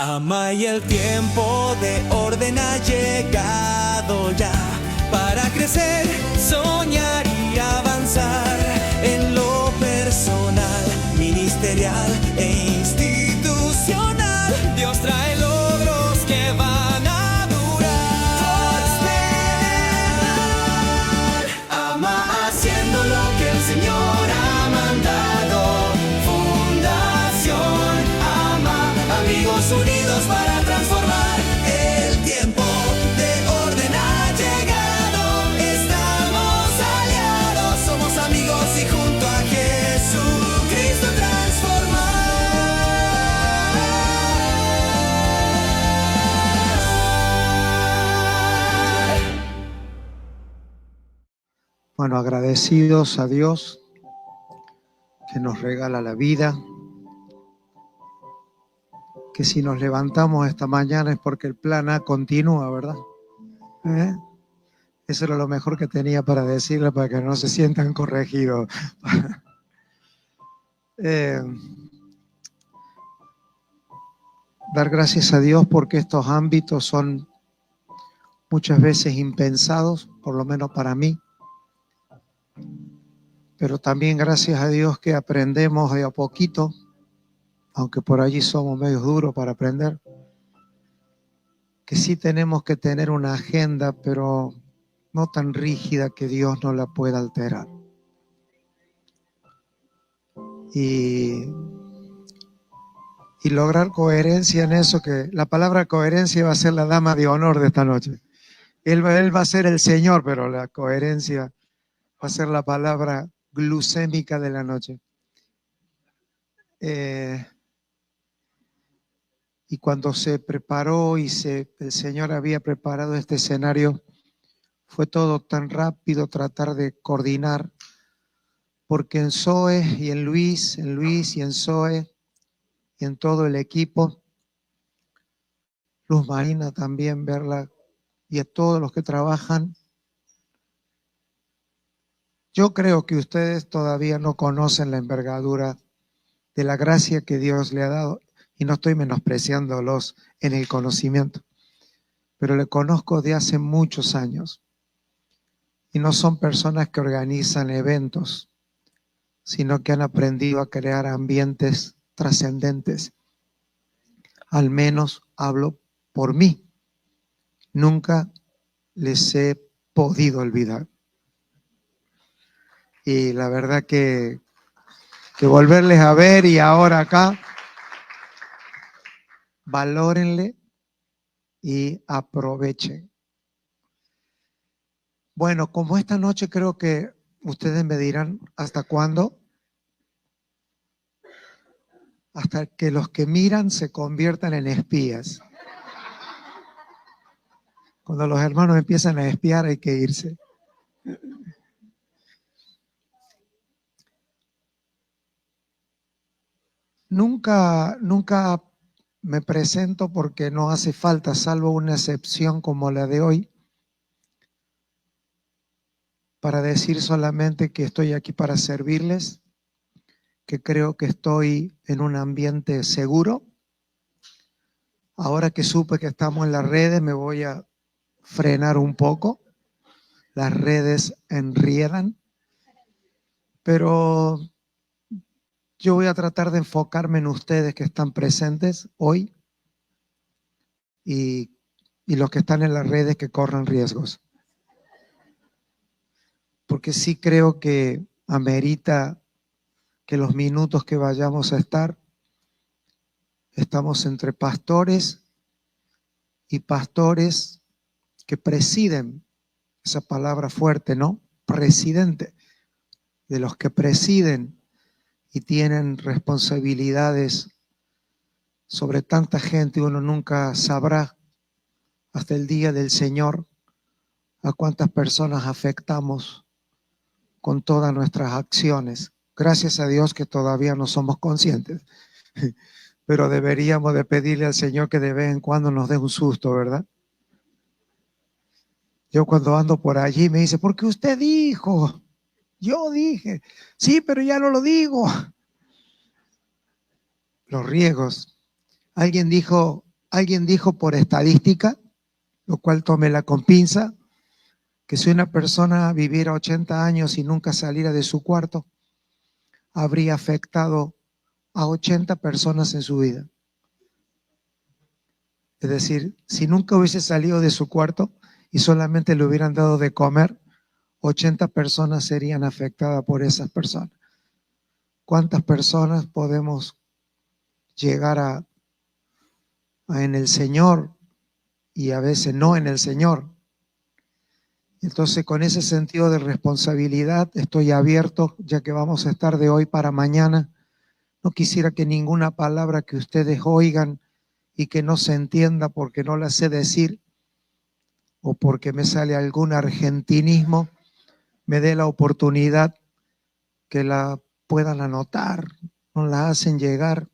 Ama y el tiempo de orden ha llegado ya para crecer, soñar y avanzar en lo personal, ministerial e institucional. Dios trae logros que van a durar. Ama haciendo lo que el Señor ha mandado. Fundación Ama, amigos unidos para transformar. El tiempo de orden ha llegado. Estamos aliados, somos amigos y junto a Jesucristo transformar. Bueno, agradecidos a Dios que nos regala la vida, que si nos levantamos esta mañana es porque el plan A continúa, ¿verdad? Eso era lo mejor que tenía para decirle para que no se sientan corregidos. Dar gracias a Dios porque estos ámbitos son muchas veces impensados, por lo menos para mí. Pero también gracias a Dios que aprendemos de a poquito, aunque por allí somos medios duros para aprender, que sí tenemos que tener una agenda, pero no tan rígida que Dios no la pueda alterar. Y lograr coherencia en eso, que la palabra coherencia va a ser la dama de honor de esta noche. Él va a ser el Señor, pero la coherencia va a ser la palabra glucémica de la noche. Y cuando se preparó y el Señor había preparado este escenario, fue todo tan rápido tratar de coordinar, porque en Zoe y en Luis y en Zoe y en todo el equipo, Luz Marina también, verla, y a todos los que trabajan, yo creo que ustedes todavía no conocen la envergadura de la gracia que Dios le ha dado, y no estoy menospreciándolos en el conocimiento, pero le conozco de hace muchos años, y no son personas que organizan eventos, sino que han aprendido a crear ambientes trascendentes. Al menos hablo por mí. Nunca les he podido olvidar. Y la verdad que volverles a ver y ahora acá, valórenle y aprovechen. Bueno, como esta noche creo que ustedes me dirán hasta cuándo, hasta que los que miran se conviertan en espías. Cuando los hermanos empiezan a espiar hay que irse. Nunca me presento porque no hace falta, salvo una excepción como la de hoy, para decir solamente que estoy aquí para servirles, que creo que estoy en un ambiente seguro. Ahora que supe que estamos en las redes, me voy a frenar un poco. Las redes enriedan, pero yo voy a tratar de enfocarme en ustedes que están presentes hoy y los que están en las redes que corran riesgos. Porque sí creo que amerita que los minutos que vayamos a estar, estamos entre pastores y pastores que presiden, esa palabra fuerte, ¿no? Presidente, de los que presiden y tienen responsabilidades sobre tanta gente. Uno nunca sabrá hasta el día del Señor a cuántas personas afectamos con todas nuestras acciones. Gracias a Dios que todavía no somos conscientes, pero deberíamos de pedirle al Señor que de vez en cuando nos dé un susto, ¿verdad? Yo cuando ando por allí me dice, ¿por qué usted dijo? Yo dije, sí, pero ya no lo digo. Los riesgos. Alguien dijo, Alguien dijo por estadística, lo cual tómela con pinza, que si una persona viviera 80 años y nunca saliera de su cuarto, habría afectado a 80 personas en su vida. Es decir, si nunca hubiese salido de su cuarto y solamente le hubieran dado de comer, 80 personas serían afectadas por esas personas. ¿Cuántas personas podemos llegar a en el Señor y a veces no en el Señor? Entonces, con ese sentido de responsabilidad, estoy abierto, ya que vamos a estar de hoy para mañana. No quisiera que ninguna palabra que ustedes oigan y que no se entienda porque no la sé decir o porque me sale algún argentinismo, me dé la oportunidad que la puedan anotar, nos la hacen llegar.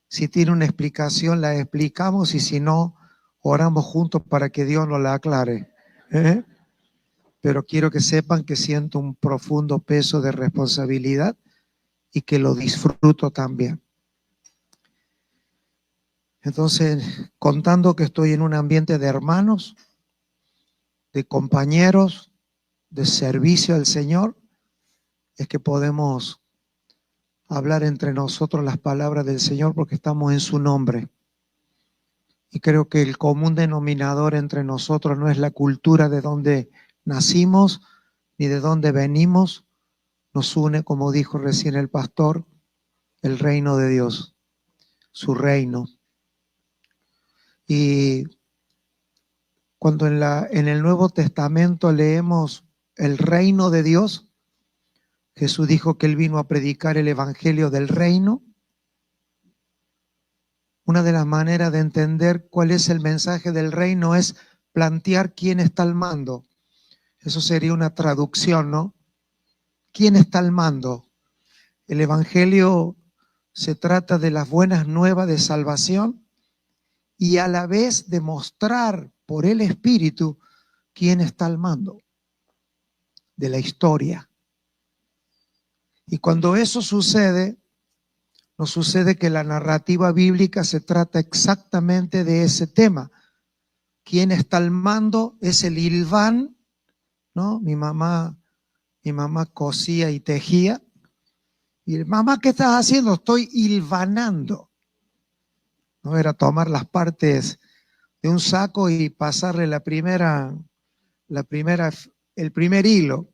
Si tiene una explicación, la explicamos, y si no, oramos juntos para que Dios nos la aclare. Pero quiero que sepan que siento un profundo peso de responsabilidad y que lo disfruto también. Entonces, contando que estoy en un ambiente de hermanos, de compañeros, de servicio al Señor, es que podemos hablar entre nosotros las palabras del Señor porque estamos en su nombre. Y creo que el común denominador entre nosotros no es la cultura de donde nacimos ni de dónde venimos. Nos une, como dijo recién el pastor, el reino de Dios, su reino. Y cuando en el Nuevo Testamento leemos el reino de Dios, Jesús dijo que Él vino a predicar el evangelio del reino. Una de las maneras de entender cuál es el mensaje del reino es plantear quién está al mando. Eso sería una traducción, ¿no? ¿Quién está al mando? El evangelio se trata de las buenas nuevas de salvación y a la vez de mostrar por el Espíritu quién está al mando de la historia. Y cuando eso sucede, nos sucede que la narrativa bíblica se trata exactamente de ese tema. ¿Quién está al mando? Es el hilván, ¿no? Mi mamá cosía y tejía. Y mamá, ¿qué estás haciendo? Estoy hilvanando. No era tomar las partes de un saco y pasarle el primer hilo.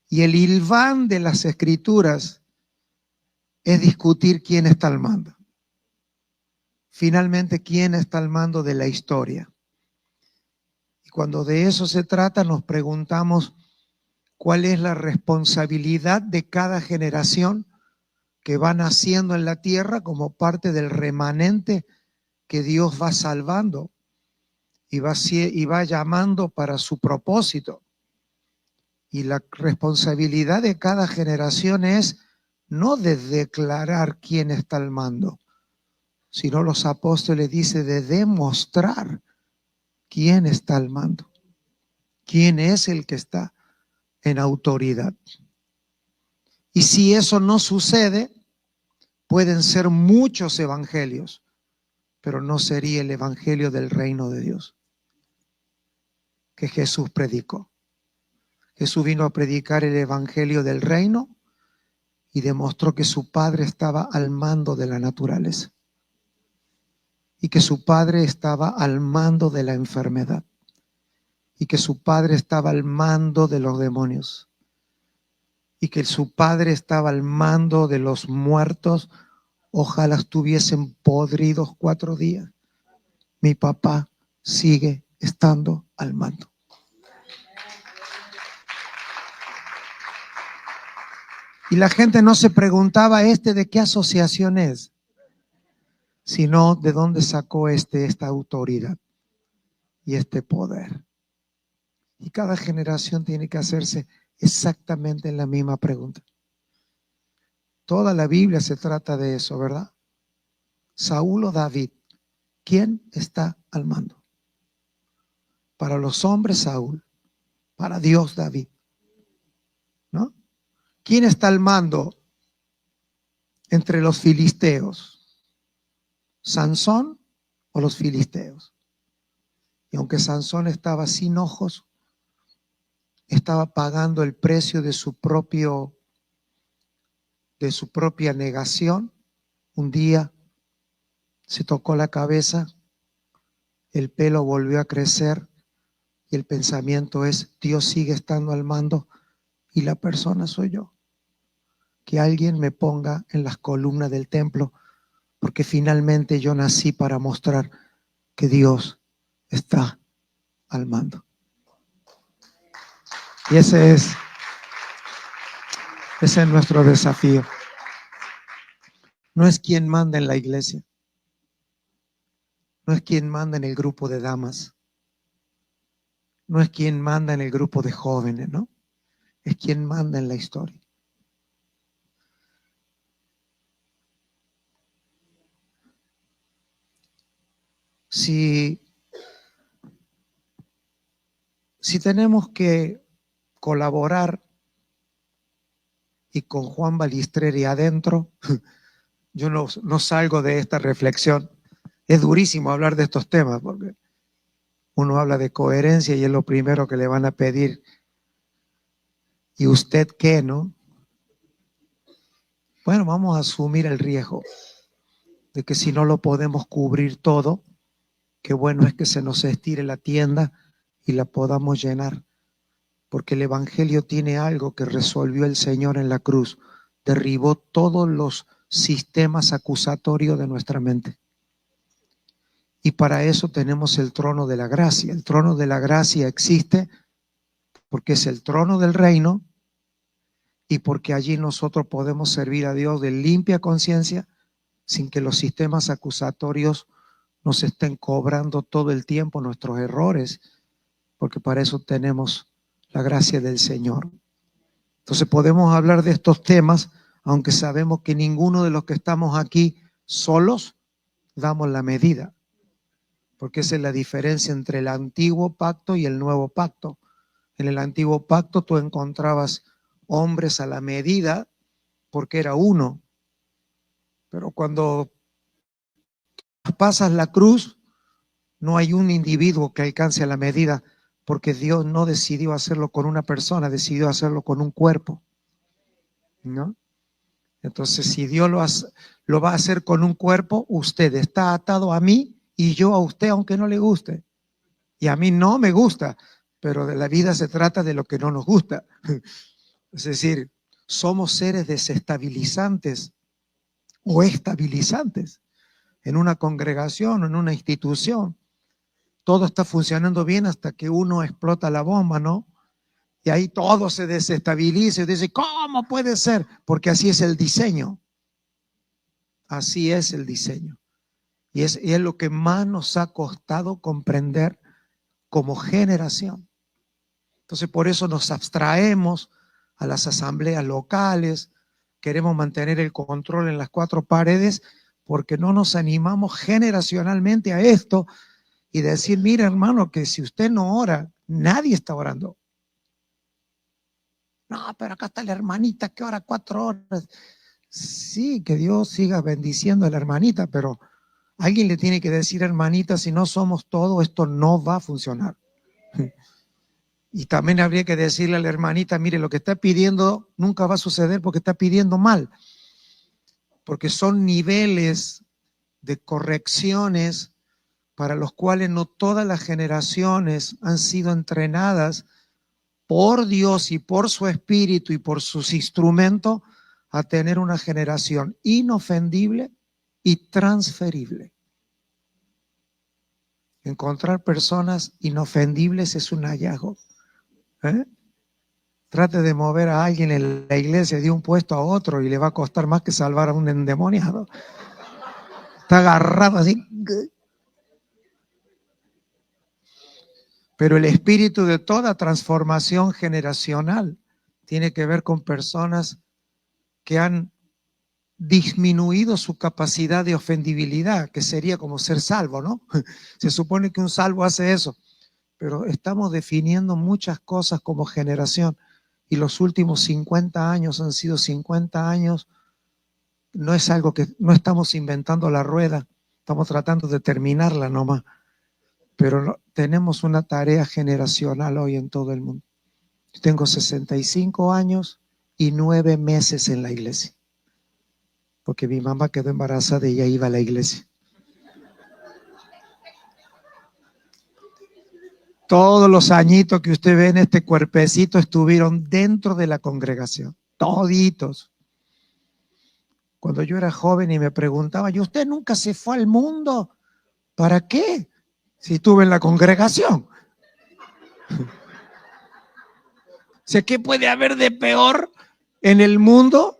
Y el hilván de las Escrituras es discutir quién está al mando. Finalmente, quién está al mando de la historia. Y cuando de eso se trata, nos preguntamos cuál es la responsabilidad de cada generación que va naciendo en la tierra como parte del remanente que Dios va salvando y va llamando para su propósito. Y la responsabilidad de cada generación es no de declarar quién está al mando, sino los apóstoles dicen de demostrar quién está al mando, quién es el que está en autoridad. Y si eso no sucede, pueden ser muchos evangelios, pero no sería el evangelio del reino de Dios que Jesús predicó. Jesús vino a predicar el evangelio del reino y demostró que su Padre estaba al mando de la naturaleza y que su Padre estaba al mando de la enfermedad y que su Padre estaba al mando de los demonios y que su Padre estaba al mando de los muertos. Ojalá estuviesen podridos 4 días. Mi papá sigue estando al mando. Y la gente no se preguntaba de qué asociación es, sino de dónde sacó esta autoridad y este poder. Y cada generación tiene que hacerse exactamente la misma pregunta. Toda la Biblia se trata de eso, ¿verdad? Saúl o David, ¿quién está al mando? Para los hombres, Saúl. Para Dios, David. ¿No? ¿Quién está al mando entre los filisteos? ¿Sansón o los filisteos. Y aunque Sansón estaba sin ojos, estaba pagando el precio de su propia negación. Un día se tocó la cabeza, el pelo volvió a crecer y el pensamiento es: Dios sigue estando al mando y la persona soy yo. Que alguien me ponga en las columnas del templo, porque finalmente yo nací para mostrar que Dios está al mando. Y ese es nuestro desafío. No es quien manda en la iglesia, no es quien manda en el grupo de damas, no es quien manda en el grupo de jóvenes, ¿no? Es quien manda en la historia. Si tenemos que colaborar y con Juan Balistreri adentro, yo no salgo de esta reflexión. Es durísimo hablar de estos temas porque uno habla de coherencia y es lo primero que le van a pedir. ¿Y usted qué, no? Bueno, vamos a asumir el riesgo de que si no lo podemos cubrir todo, qué bueno es que se nos estire la tienda y la podamos llenar. Porque el Evangelio tiene algo que resolvió el Señor en la cruz. Derribó todos los sistemas acusatorios de nuestra mente. Y para eso tenemos el trono de la gracia. El trono de la gracia existe porque es el trono del reino y porque allí nosotros podemos servir a Dios de limpia conciencia sin que los sistemas acusatorios nos estén cobrando todo el tiempo nuestros errores, porque para eso tenemos la gracia del Señor. Entonces podemos hablar de estos temas, aunque sabemos que ninguno de los que estamos aquí solos damos la medida, porque esa es la diferencia entre el antiguo pacto y el nuevo pacto. En el antiguo pacto tú encontrabas hombres a la medida porque era uno, pero cuando pasas la cruz no hay un individuo que alcance a la medida, porque Dios no decidió hacerlo con una persona, decidió hacerlo con un cuerpo, ¿no? Entonces, si Dios lo va a hacer con un cuerpo, usted está atado a mí y yo a usted, aunque no le guste. Y a mí no me gusta, pero de la vida se trata de lo que no nos gusta. Es decir, somos seres desestabilizantes o estabilizantes en una congregación o en una institución. Todo está funcionando bien hasta que uno explota la bomba, ¿no? Y ahí todo se desestabiliza y dice, ¿cómo puede ser? Porque así es el diseño. Así es el diseño. Y es lo que más nos ha costado comprender como generación. Entonces, por eso nos abstraemos a las asambleas locales, queremos mantener el control en las cuatro paredes, porque no nos animamos generacionalmente a esto y decir, mira hermano, que si usted no ora, nadie está orando. No, pero acá está la hermanita que ora 4 horas. Sí, que Dios siga bendiciendo a la hermanita, pero alguien le tiene que decir, hermanita, si no somos todo, esto no va a funcionar. Y también habría que decirle a la hermanita, mire, lo que está pidiendo nunca va a suceder porque está pidiendo mal. Porque son niveles de correcciones para los cuales no todas las generaciones han sido entrenadas por Dios y por su espíritu y por sus instrumentos a tener una generación inofendible y transferible. Encontrar personas inofendibles es un hallazgo. Trate de mover a alguien en la iglesia de un puesto a otro y le va a costar más que salvar a un endemoniado. Está agarrado así. Pero el espíritu de toda transformación generacional tiene que ver con personas que han disminuido su capacidad de ofendibilidad, que sería como ser salvo, ¿no? Se supone que un salvo hace eso, pero estamos definiendo muchas cosas como generación y los últimos 50 años han sido 50 años, no es algo que, no estamos inventando la rueda, Estamos tratando de terminarla nomás. Pero tenemos una tarea generacional hoy en todo el mundo. Tengo 65 años y 9 meses en la iglesia. Porque mi mamá quedó embarazada y ella iba a la iglesia. Todos los añitos que usted ve en este cuerpecito estuvieron dentro de la congregación. Toditos. Cuando yo era joven y me preguntaba, ¿y usted nunca se fue al mundo? ¿Para qué? Si estuve en la congregación. O sea, ¿qué puede haber de peor en el mundo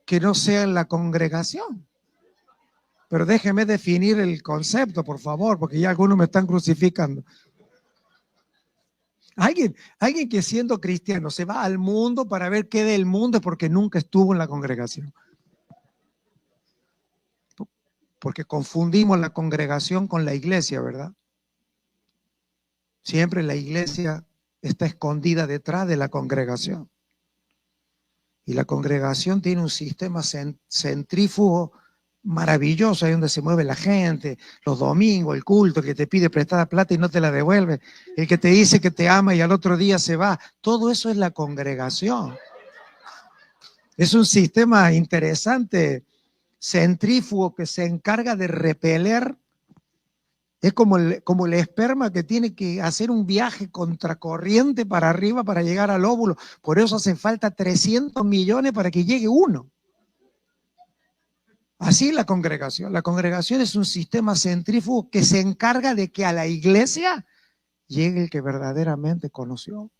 que no sea en la congregación? Pero déjeme definir el concepto, por favor, porque ya algunos me están crucificando. Alguien que siendo cristiano se va al mundo para ver qué del mundo es porque nunca estuvo en la congregación. Porque confundimos la congregación con la iglesia, ¿verdad? Siempre la iglesia está escondida detrás de la congregación. Y la congregación tiene un sistema centrífugo maravilloso, ahí donde se mueve la gente, los domingos, el culto, el que te pide prestada plata y no te la devuelve, el que te dice que te ama y al otro día se va. Todo eso es la congregación. Es un sistema interesante, centrífugo, que se encarga de repeler. Es como el esperma que tiene que hacer un viaje contracorriente para arriba para llegar al óvulo. Por eso hacen falta 300 millones para que llegue uno. Así es la congregación. La congregación es un sistema centrífugo que se encarga de que a la iglesia llegue el que verdaderamente conoció.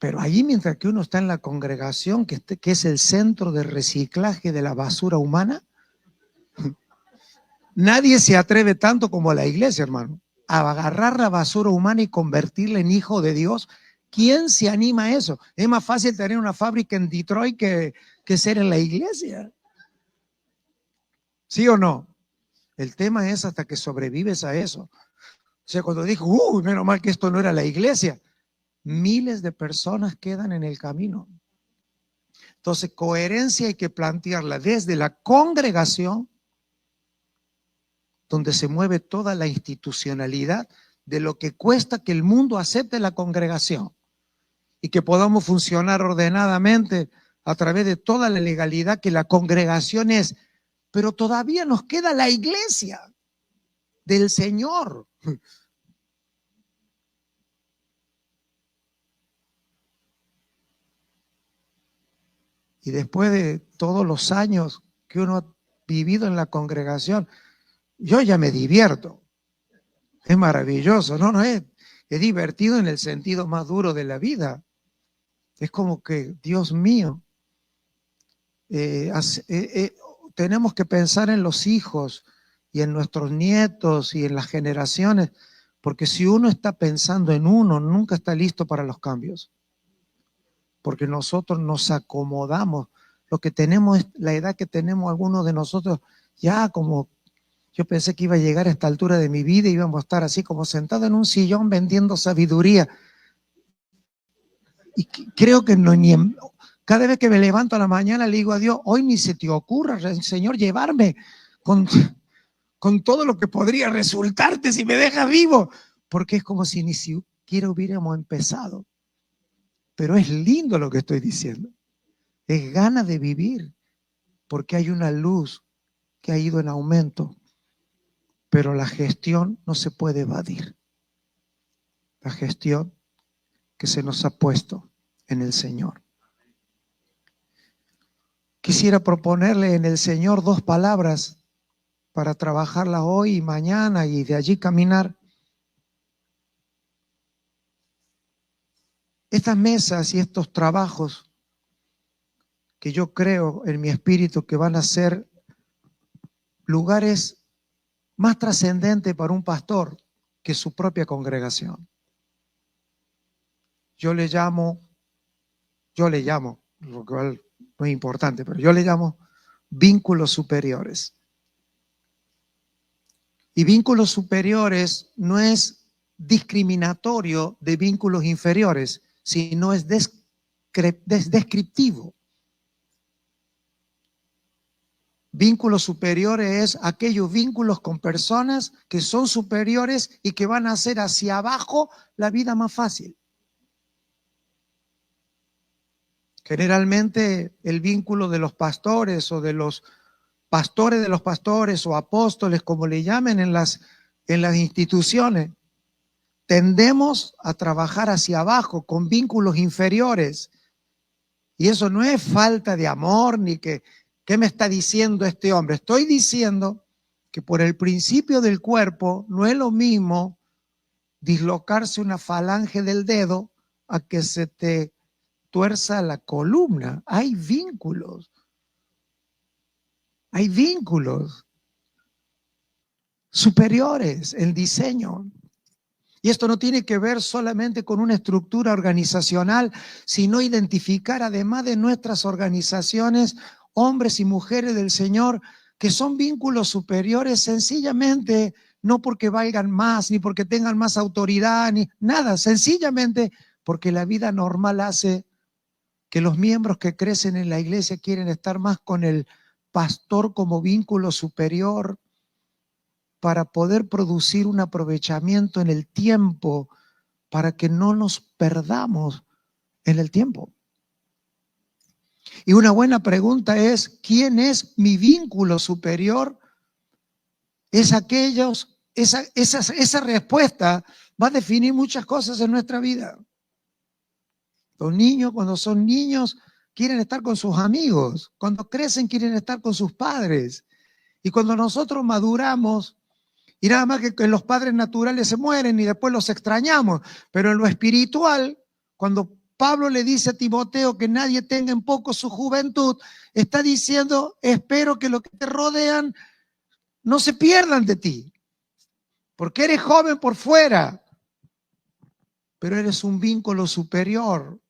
Pero allí, mientras que uno está en la congregación, que es el centro de reciclaje de la basura humana, nadie se atreve tanto como la iglesia, hermano, a agarrar la basura humana y convertirla en hijo de Dios. ¿Quién se anima a eso? Es más fácil tener una fábrica en Detroit que ser en la iglesia. ¿Sí o no? El tema es hasta que sobrevives a eso. O sea, cuando dijo, menos mal que esto no era la iglesia, miles de personas quedan en el camino. Entonces, coherencia hay que plantearla desde la congregación, donde se mueve toda la institucionalidad de lo que cuesta que el mundo acepte la congregación y que podamos funcionar ordenadamente a través de toda la legalidad que la congregación es. Pero todavía nos queda la iglesia del Señor. Y después de todos los años que uno ha vivido en la congregación, yo ya me divierto. Es maravilloso, no es divertido en el sentido más duro de la vida. Es como que, Dios mío, tenemos que pensar en los hijos y en nuestros nietos y en las generaciones, porque si uno está pensando en uno, nunca está listo para los cambios. Porque nosotros nos acomodamos. Lo que tenemos es la edad que tenemos algunos de nosotros, ya como yo pensé que iba a llegar a esta altura de mi vida y íbamos a estar así como sentados en un sillón vendiendo sabiduría. Y creo que cada vez que me levanto a la mañana le digo a Dios, hoy ni se te ocurra, Señor, llevarme con todo lo que podría resultarte si me dejas vivo. Porque es como si ni siquiera hubiéramos empezado. Pero es lindo lo que estoy diciendo. Es ganas de vivir, porque hay una luz que ha ido en aumento, pero la gestión no se puede evadir. La gestión que se nos ha puesto en el Señor. Quisiera proponerle en el Señor 2 palabras para trabajarlas hoy y mañana y de allí caminar. Estas mesas y estos trabajos que yo creo en mi espíritu que van a ser lugares más trascendentes para un pastor que su propia congregación. Yo le llamo, lo cual no es importante, pero yo le llamo vínculos superiores. Y vínculos superiores no es discriminatorio de vínculos inferiores, sino es descriptivo. Vínculos superiores es aquellos vínculos con personas que son superiores y que van a hacer hacia abajo la vida más fácil. Generalmente el vínculo de los pastores o de los pastores de los pastores o apóstoles, como le llamen en las instituciones, tendemos a trabajar hacia abajo con vínculos inferiores. Y eso no es falta de amor ni que, ¿qué me está diciendo este hombre? Estoy diciendo que por el principio del cuerpo no es lo mismo dislocarse una falange del dedo a que se te tuerza la columna. Hay vínculos. Hay vínculos superiores en diseño. Y esto no tiene que ver solamente con una estructura organizacional, sino identificar, además de nuestras organizaciones, hombres y mujeres del Señor, que son vínculos superiores sencillamente, no porque valgan más, ni porque tengan más autoridad, ni nada, sencillamente porque la vida normal hace que los miembros que crecen en la iglesia quieren estar más con el pastor como vínculo superior para poder producir un aprovechamiento en el tiempo, para que no nos perdamos en el tiempo. Y una buena pregunta es, ¿quién es mi vínculo superior? Esa respuesta va a definir muchas cosas en nuestra vida. Los niños, cuando son niños, quieren estar con sus amigos. Cuando crecen, quieren estar con sus padres. Y cuando nosotros maduramos, y nada más que los padres naturales se mueren y después los extrañamos, pero en lo espiritual, cuando Pablo le dice a Timoteo que nadie tenga en poco su juventud, está diciendo, espero que los que te rodean no se pierdan de ti, porque eres joven por fuera, pero eres un vínculo superior.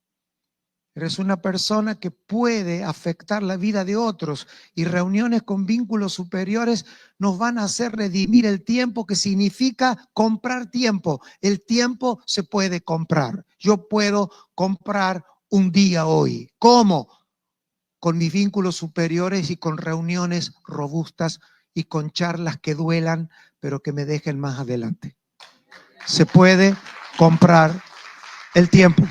Eres una persona que puede afectar la vida de otros, y reuniones con vínculos superiores nos van a hacer redimir el tiempo, que significa comprar tiempo. El tiempo se puede comprar. Yo puedo comprar un día hoy. ¿Cómo? Con mis vínculos superiores y con reuniones robustas y con charlas que duelan, pero que me dejen más adelante. Se puede comprar el tiempo.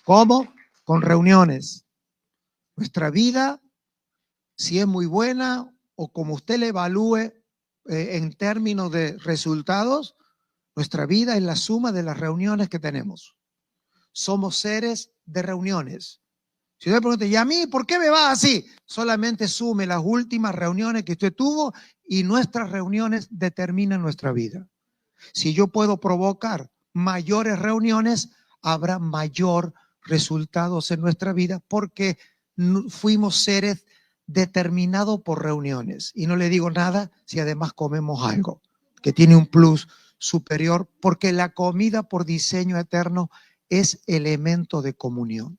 ¿Cómo? Con reuniones. Nuestra vida, si es muy buena o como usted la evalúe en términos de resultados, nuestra vida es la suma de las reuniones que tenemos. Somos seres de reuniones. Si usted pregunta, ¿y a mí por qué me va así? Solamente sume las últimas reuniones que usted tuvo y nuestras reuniones determinan nuestra vida. Si yo puedo provocar mayores reuniones, habrá mayor resultados en nuestra vida, porque fuimos seres determinados por reuniones. Y no le digo nada si además comemos algo que tiene un plus superior, porque la comida por diseño eterno es elemento de comunión.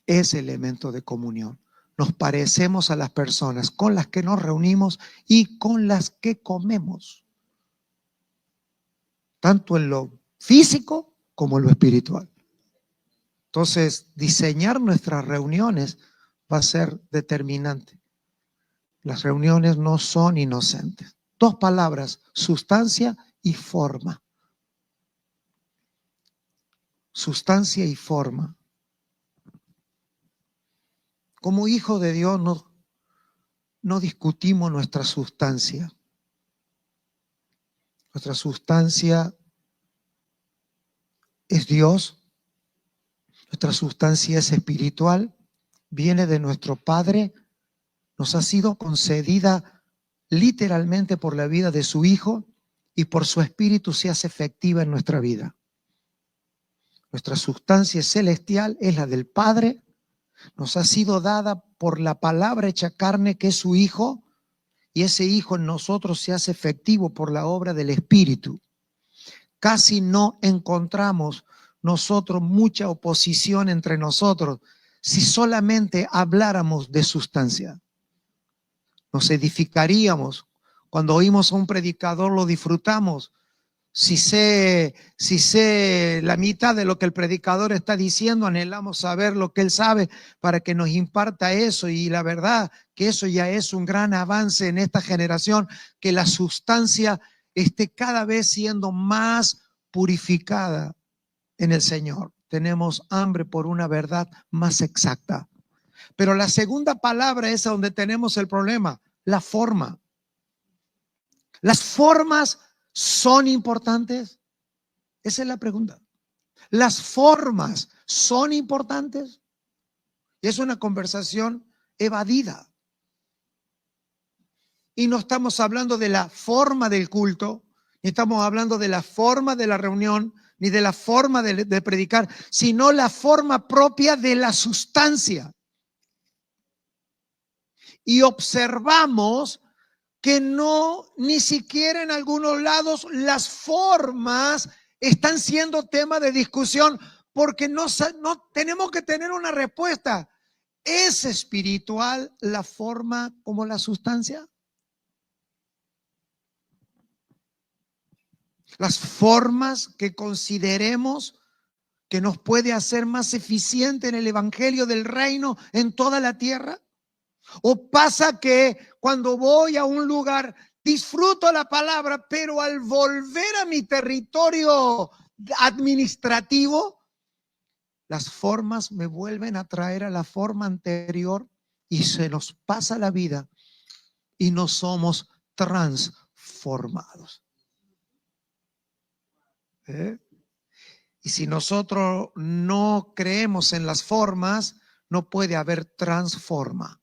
Es elemento de comunión. Nos parecemos a las personas con las que nos reunimos y con las que comemos, tanto en lo físico como en lo espiritual. Entonces, diseñar nuestras reuniones va a ser determinante. Las reuniones no son inocentes. Dos palabras, sustancia y forma. Sustancia y forma. Como hijos de Dios no discutimos nuestra sustancia. Nuestra sustancia es Dios. Nuestra sustancia es espiritual. Viene de nuestro Padre. Nos ha sido concedida literalmente por la vida de su Hijo, y por su Espíritu se hace efectiva en nuestra vida. Nuestra sustancia celestial es la del Padre. Nos ha sido dada por la palabra hecha carne, que es su Hijo, y ese Hijo en nosotros se hace efectivo por la obra del Espíritu. Casi no encontramos nosotros mucha oposición entre nosotros si solamente habláramos de sustancia. Nos edificaríamos. Cuando oímos a un predicador lo disfrutamos, Si sé la mitad de lo que el predicador está diciendo, anhelamos saber lo que él sabe para que nos imparta eso. Y la verdad que eso ya es un gran avance en esta generación, que la sustancia esté cada vez siendo más purificada en el Señor. Tenemos hambre por una verdad más exacta. Pero la segunda palabra es a donde tenemos el problema, la forma. Las formas ¿son importantes? Esa es la pregunta. ¿Las formas son importantes? Es una conversación evadida. Y no estamos hablando de la forma del culto, ni estamos hablando de la forma de la reunión, ni de la forma de predicar, sino la forma propia de la sustancia. Y observamos que no, ni siquiera en algunos lados las formas están siendo tema de discusión, porque no tenemos que tener una respuesta. ¿Es espiritual la forma como la sustancia? Las formas que consideremos que nos puede hacer más eficiente en el evangelio del reino en toda la tierra. ¿O pasa que cuando voy a un lugar disfruto la palabra, pero al volver a mi territorio administrativo, las formas me vuelven a traer a la forma anterior y se nos pasa la vida y no somos transformados? Y si nosotros no creemos en las formas, no puede haber transforma.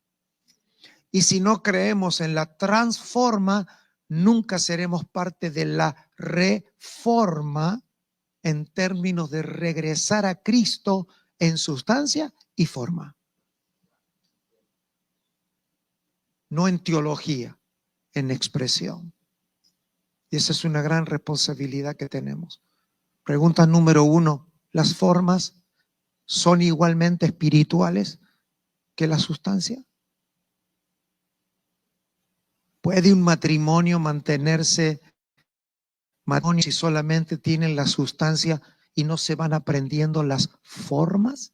Y si no creemos en la transforma, nunca seremos parte de la reforma en términos de regresar a Cristo en sustancia y forma. No en teología, en expresión. Y esa es una gran responsabilidad que tenemos. Pregunta número 1, ¿las formas son igualmente espirituales que la sustancia? ¿Puede un matrimonio mantenerse matrimonio si solamente tienen la sustancia y no se van aprendiendo las formas?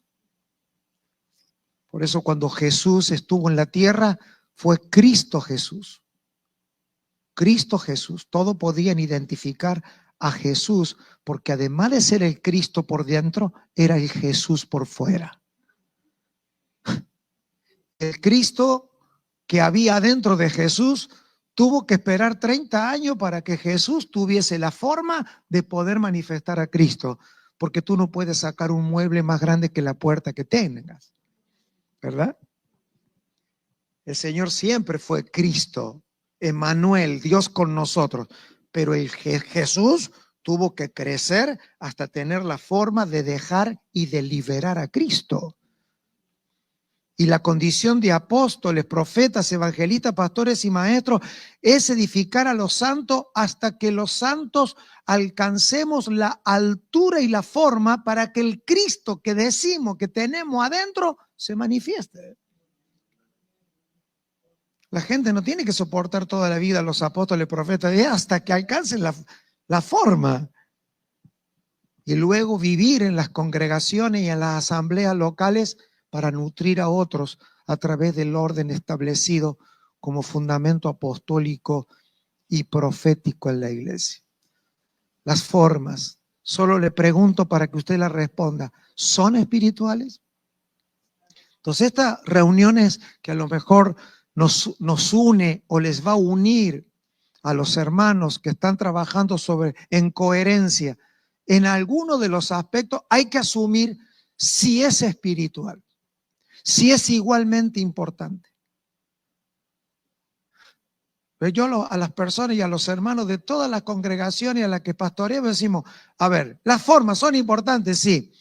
Por eso cuando Jesús estuvo en la tierra, fue Cristo Jesús. Cristo Jesús. Todos podían identificar a Jesús, porque además de ser el Cristo por dentro, era el Jesús por fuera. El Cristo que había dentro de Jesús tuvo que esperar 30 años para que Jesús tuviese la forma de poder manifestar a Cristo, porque tú no puedes sacar un mueble más grande que la puerta que tengas, ¿verdad? El Señor siempre fue Cristo, Emmanuel, Dios con nosotros, pero el Jesús tuvo que crecer hasta tener la forma de dejar y de liberar a Cristo. Y la condición de apóstoles, profetas, evangelistas, pastores y maestros es edificar a los santos hasta que los santos alcancemos la altura y la forma para que el Cristo que decimos que tenemos adentro se manifieste. La gente no tiene que soportar toda la vida a los apóstoles, profetas, hasta que alcancen la forma. Y luego vivir en las congregaciones y en las asambleas locales para nutrir a otros a través del orden establecido como fundamento apostólico y profético en la iglesia. Las formas, solo le pregunto para que usted la responda, ¿son espirituales? Entonces estas reuniones que a lo mejor nos une o les va a unir a los hermanos que están trabajando en coherencia, en alguno de los aspectos hay que asumir si es espiritual, si es igualmente importante. Pero yo a las personas y a los hermanos de todas las congregaciones a las que pastoreamos decimos, a ver, las formas son importantes, sí.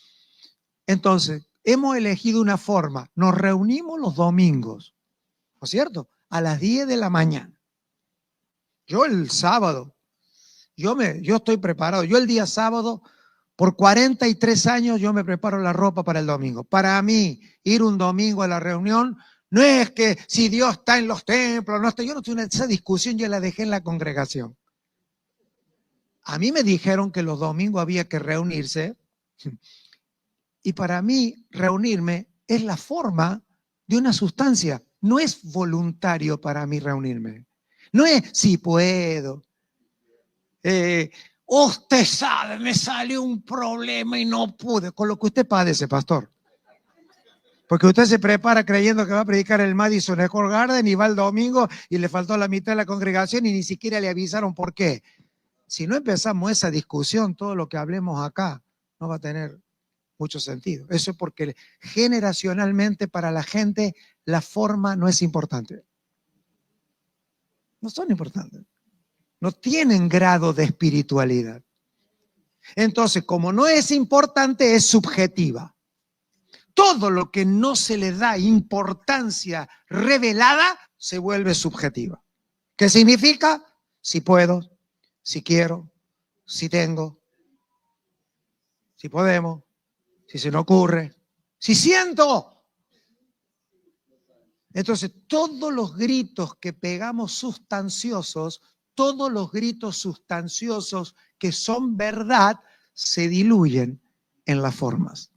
Entonces, hemos elegido una forma, nos reunimos los domingos, ¿no es cierto? A las 10 de la mañana. Yo el sábado, yo estoy preparado. Yo el día sábado, por 43 años, yo me preparo la ropa para el domingo. Para mí, ir un domingo a la reunión, no es que si Dios está en los templos, no está. Yo no estoy en esa discusión, yo la dejé en la congregación. A mí me dijeron que los domingos había que reunirse y para mí reunirme es la forma de una sustancia. No es voluntario para mí reunirme. No es si puedo. Usted sabe, me salió un problema y no pude. Con lo que usted padece, pastor. Porque usted se prepara creyendo que va a predicar el Madison Square Garden y va el domingo y le faltó la mitad de la congregación y ni siquiera le avisaron por qué. Si no empezamos esa discusión, todo lo que hablemos acá no va a tener mucho sentido. Eso es porque generacionalmente para la gente la forma no es importante. No son importantes. No tienen grado de espiritualidad. Entonces, como no es importante, es subjetiva. Todo lo que no se le da importancia revelada se vuelve subjetiva. ¿Qué significa? Si puedo, si quiero, si tengo, si podemos, si se nos ocurre, si siento. Entonces, todos los gritos que pegamos sustanciosos, todos los gritos sustanciosos que son verdad, se diluyen en las formas.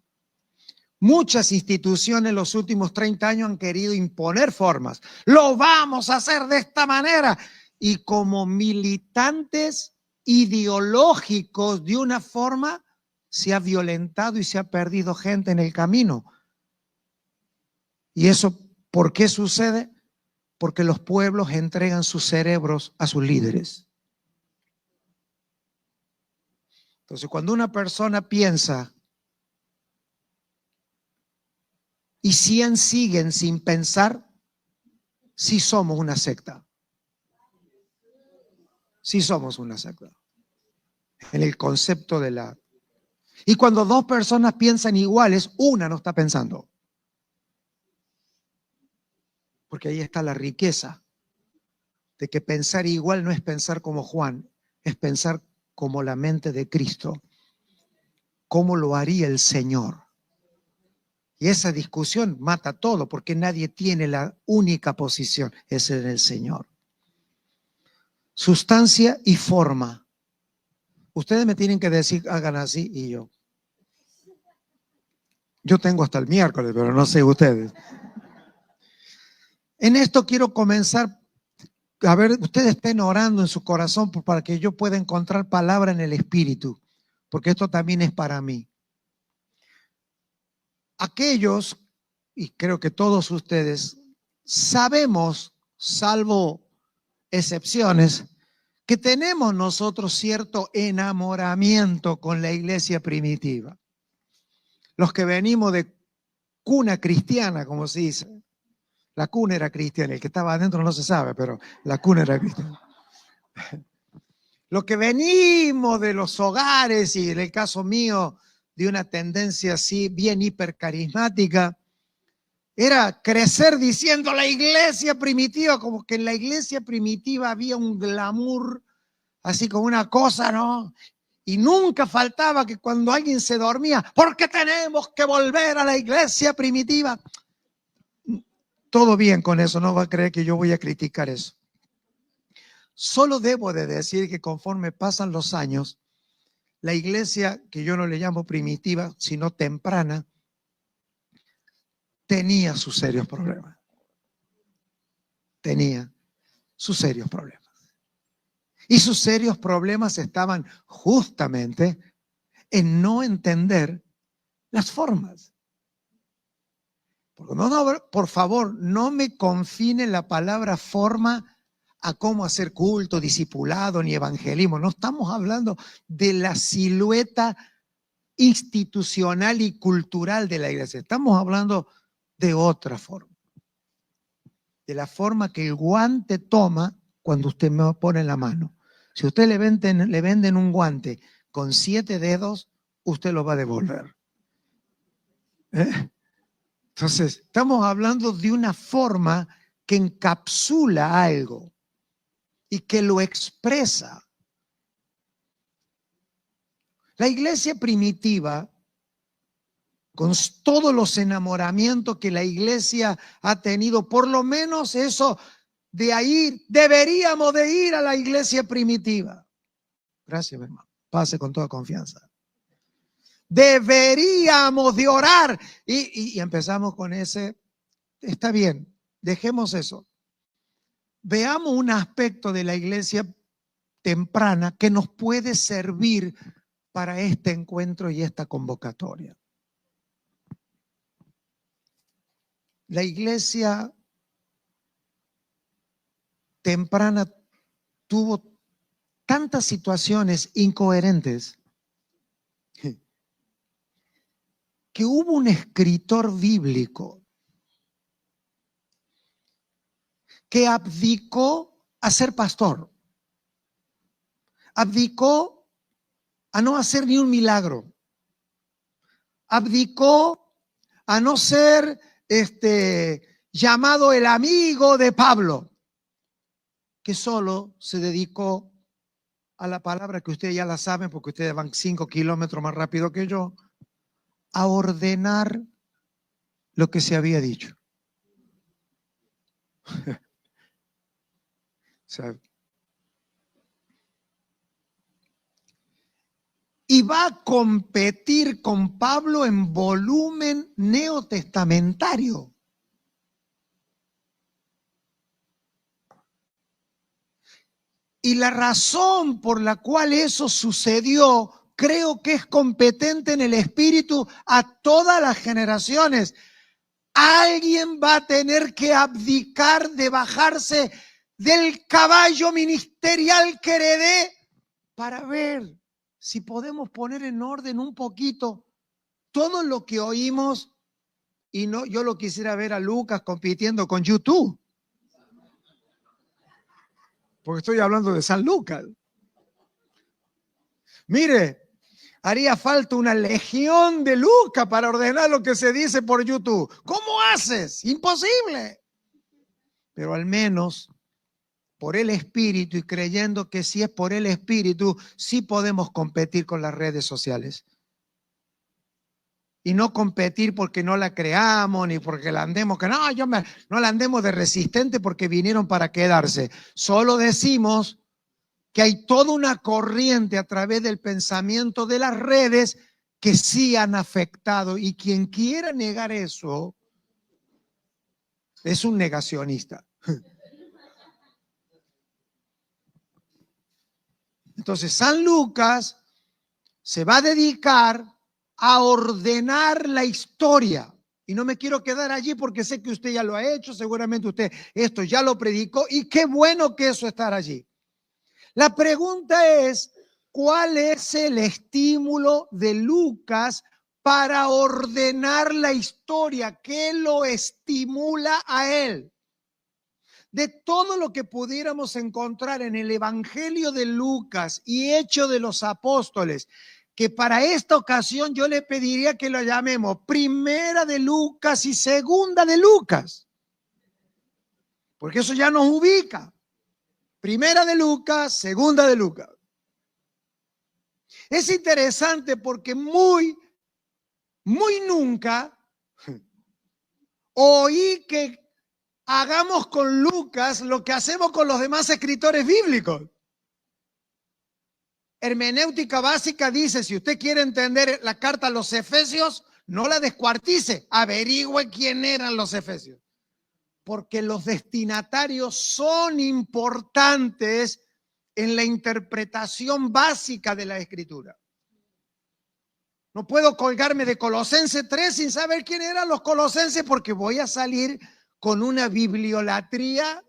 Muchas instituciones en los últimos 30 años han querido imponer formas. Lo vamos a hacer de esta manera. Y como militantes ideológicos de una forma, se ha violentado y se ha perdido gente en el camino. ¿Y eso por qué sucede? Porque los pueblos entregan sus cerebros a sus líderes. Entonces, cuando una persona piensa y 100 siguen sin pensar, sí somos una secta. Sí somos una secta. En el concepto de la... Y cuando dos personas piensan iguales, una no está pensando. Porque ahí está la riqueza de que pensar igual no es pensar como Juan, es pensar como la mente de Cristo. ¿Cómo lo haría el Señor? Y esa discusión mata todo porque nadie tiene la única posición, es en el Señor. Sustancia y forma. Ustedes me tienen que decir, hagan así y yo. Yo tengo hasta el miércoles, pero no sé ustedes. En esto quiero comenzar, a ver, ustedes estén orando en su corazón para que yo pueda encontrar palabra en el Espíritu, porque esto también es para mí. Aquellos, y creo que todos ustedes, sabemos, salvo excepciones, que tenemos nosotros cierto enamoramiento con la iglesia primitiva. Los que venimos de cuna cristiana, como se dice. La cuna era cristiana, el que estaba adentro no se sabe, pero la cuna era cristiana. Los que venimos de los hogares, y en el caso mío, de una tendencia así bien hipercarismática, era crecer diciendo la iglesia primitiva, como que en la iglesia primitiva había un glamour, así como una cosa, ¿no? Y nunca faltaba que cuando alguien se dormía, ¿por qué tenemos que volver a la iglesia primitiva? Todo bien con eso, no va a creer que yo voy a criticar eso. Solo debo de decir que conforme pasan los años, la iglesia, que yo no le llamo primitiva, sino temprana, tenía sus serios problemas. Tenía sus serios problemas. Y sus serios problemas estaban justamente en no entender las formas. Por favor, no me confine la palabra forma a cómo hacer culto, discipulado, ni evangelismo. No estamos hablando de la silueta institucional y cultural de la iglesia. Estamos hablando de otra forma. De la forma que el guante toma cuando usted me pone la mano. Si usted le venden un guante con 7 dedos, usted lo va a devolver. Entonces, estamos hablando de una forma que encapsula algo y que lo expresa. La iglesia primitiva, con todos los enamoramientos que la iglesia ha tenido, por lo menos eso, de ahí deberíamos de ir a la iglesia primitiva. Gracias, mi hermano. Pase con toda confianza. Deberíamos de orar. Y empezamos con ese. Está bien, dejemos eso. Veamos un aspecto de la iglesia temprana que nos puede servir para este encuentro y esta convocatoria. La iglesia temprana tuvo tantas situaciones incoherentes que hubo un escritor bíblico que abdicó a ser pastor, abdicó a no hacer ni un milagro, abdicó a no ser llamado el amigo de Pablo, que solo se dedicó a la palabra que ustedes ya la saben porque ustedes van 5 kilómetros más rápido que yo, a ordenar lo que se había dicho. O sea, y va a competir con Pablo en volumen neotestamentario. Y la razón por la cual eso sucedió, creo que es competente en el espíritu a todas las generaciones. Alguien va a tener que abdicar de bajarse del caballo ministerial que heredé para ver si podemos poner en orden un poquito todo lo que oímos. Y no, yo lo quisiera ver a Lucas compitiendo con YouTube. Porque estoy hablando de San Lucas. Mire, haría falta una legión de Lucas para ordenar lo que se dice por YouTube. ¿Cómo haces? Imposible. Pero al menos por el Espíritu y creyendo que si es por el Espíritu, sí podemos competir con las redes sociales. Y no competir porque no la creamos, ni porque la andemos, que no la andemos de resistente porque vinieron para quedarse. Solo decimos que hay toda una corriente a través del pensamiento de las redes que sí han afectado. Y quien quiera negar eso es un negacionista. Entonces, San Lucas se va a dedicar a ordenar la historia. Y no me quiero quedar allí porque sé que usted ya lo ha hecho, seguramente usted esto ya lo predicó y qué bueno que eso estar allí. La pregunta es, ¿cuál es el estímulo de Lucas para ordenar la historia? ¿Qué lo estimula a él? De todo lo que pudiéramos encontrar en el Evangelio de Lucas y Hechos de los Apóstoles, que para esta ocasión yo le pediría que lo llamemos Primera de Lucas y Segunda de Lucas, porque eso ya nos ubica. Primera de Lucas, Segunda de Lucas. Es interesante porque muy nunca oí que hagamos con Lucas lo que hacemos con los demás escritores bíblicos. Hermenéutica básica dice, si usted quiere entender la carta a los Efesios, no la descuartice, averigüe quién eran los Efesios. Porque los destinatarios son importantes en la interpretación básica de la Escritura. No puedo colgarme de Colosenses 3 sin saber quién eran los colosenses porque voy a salir con una bibliolatría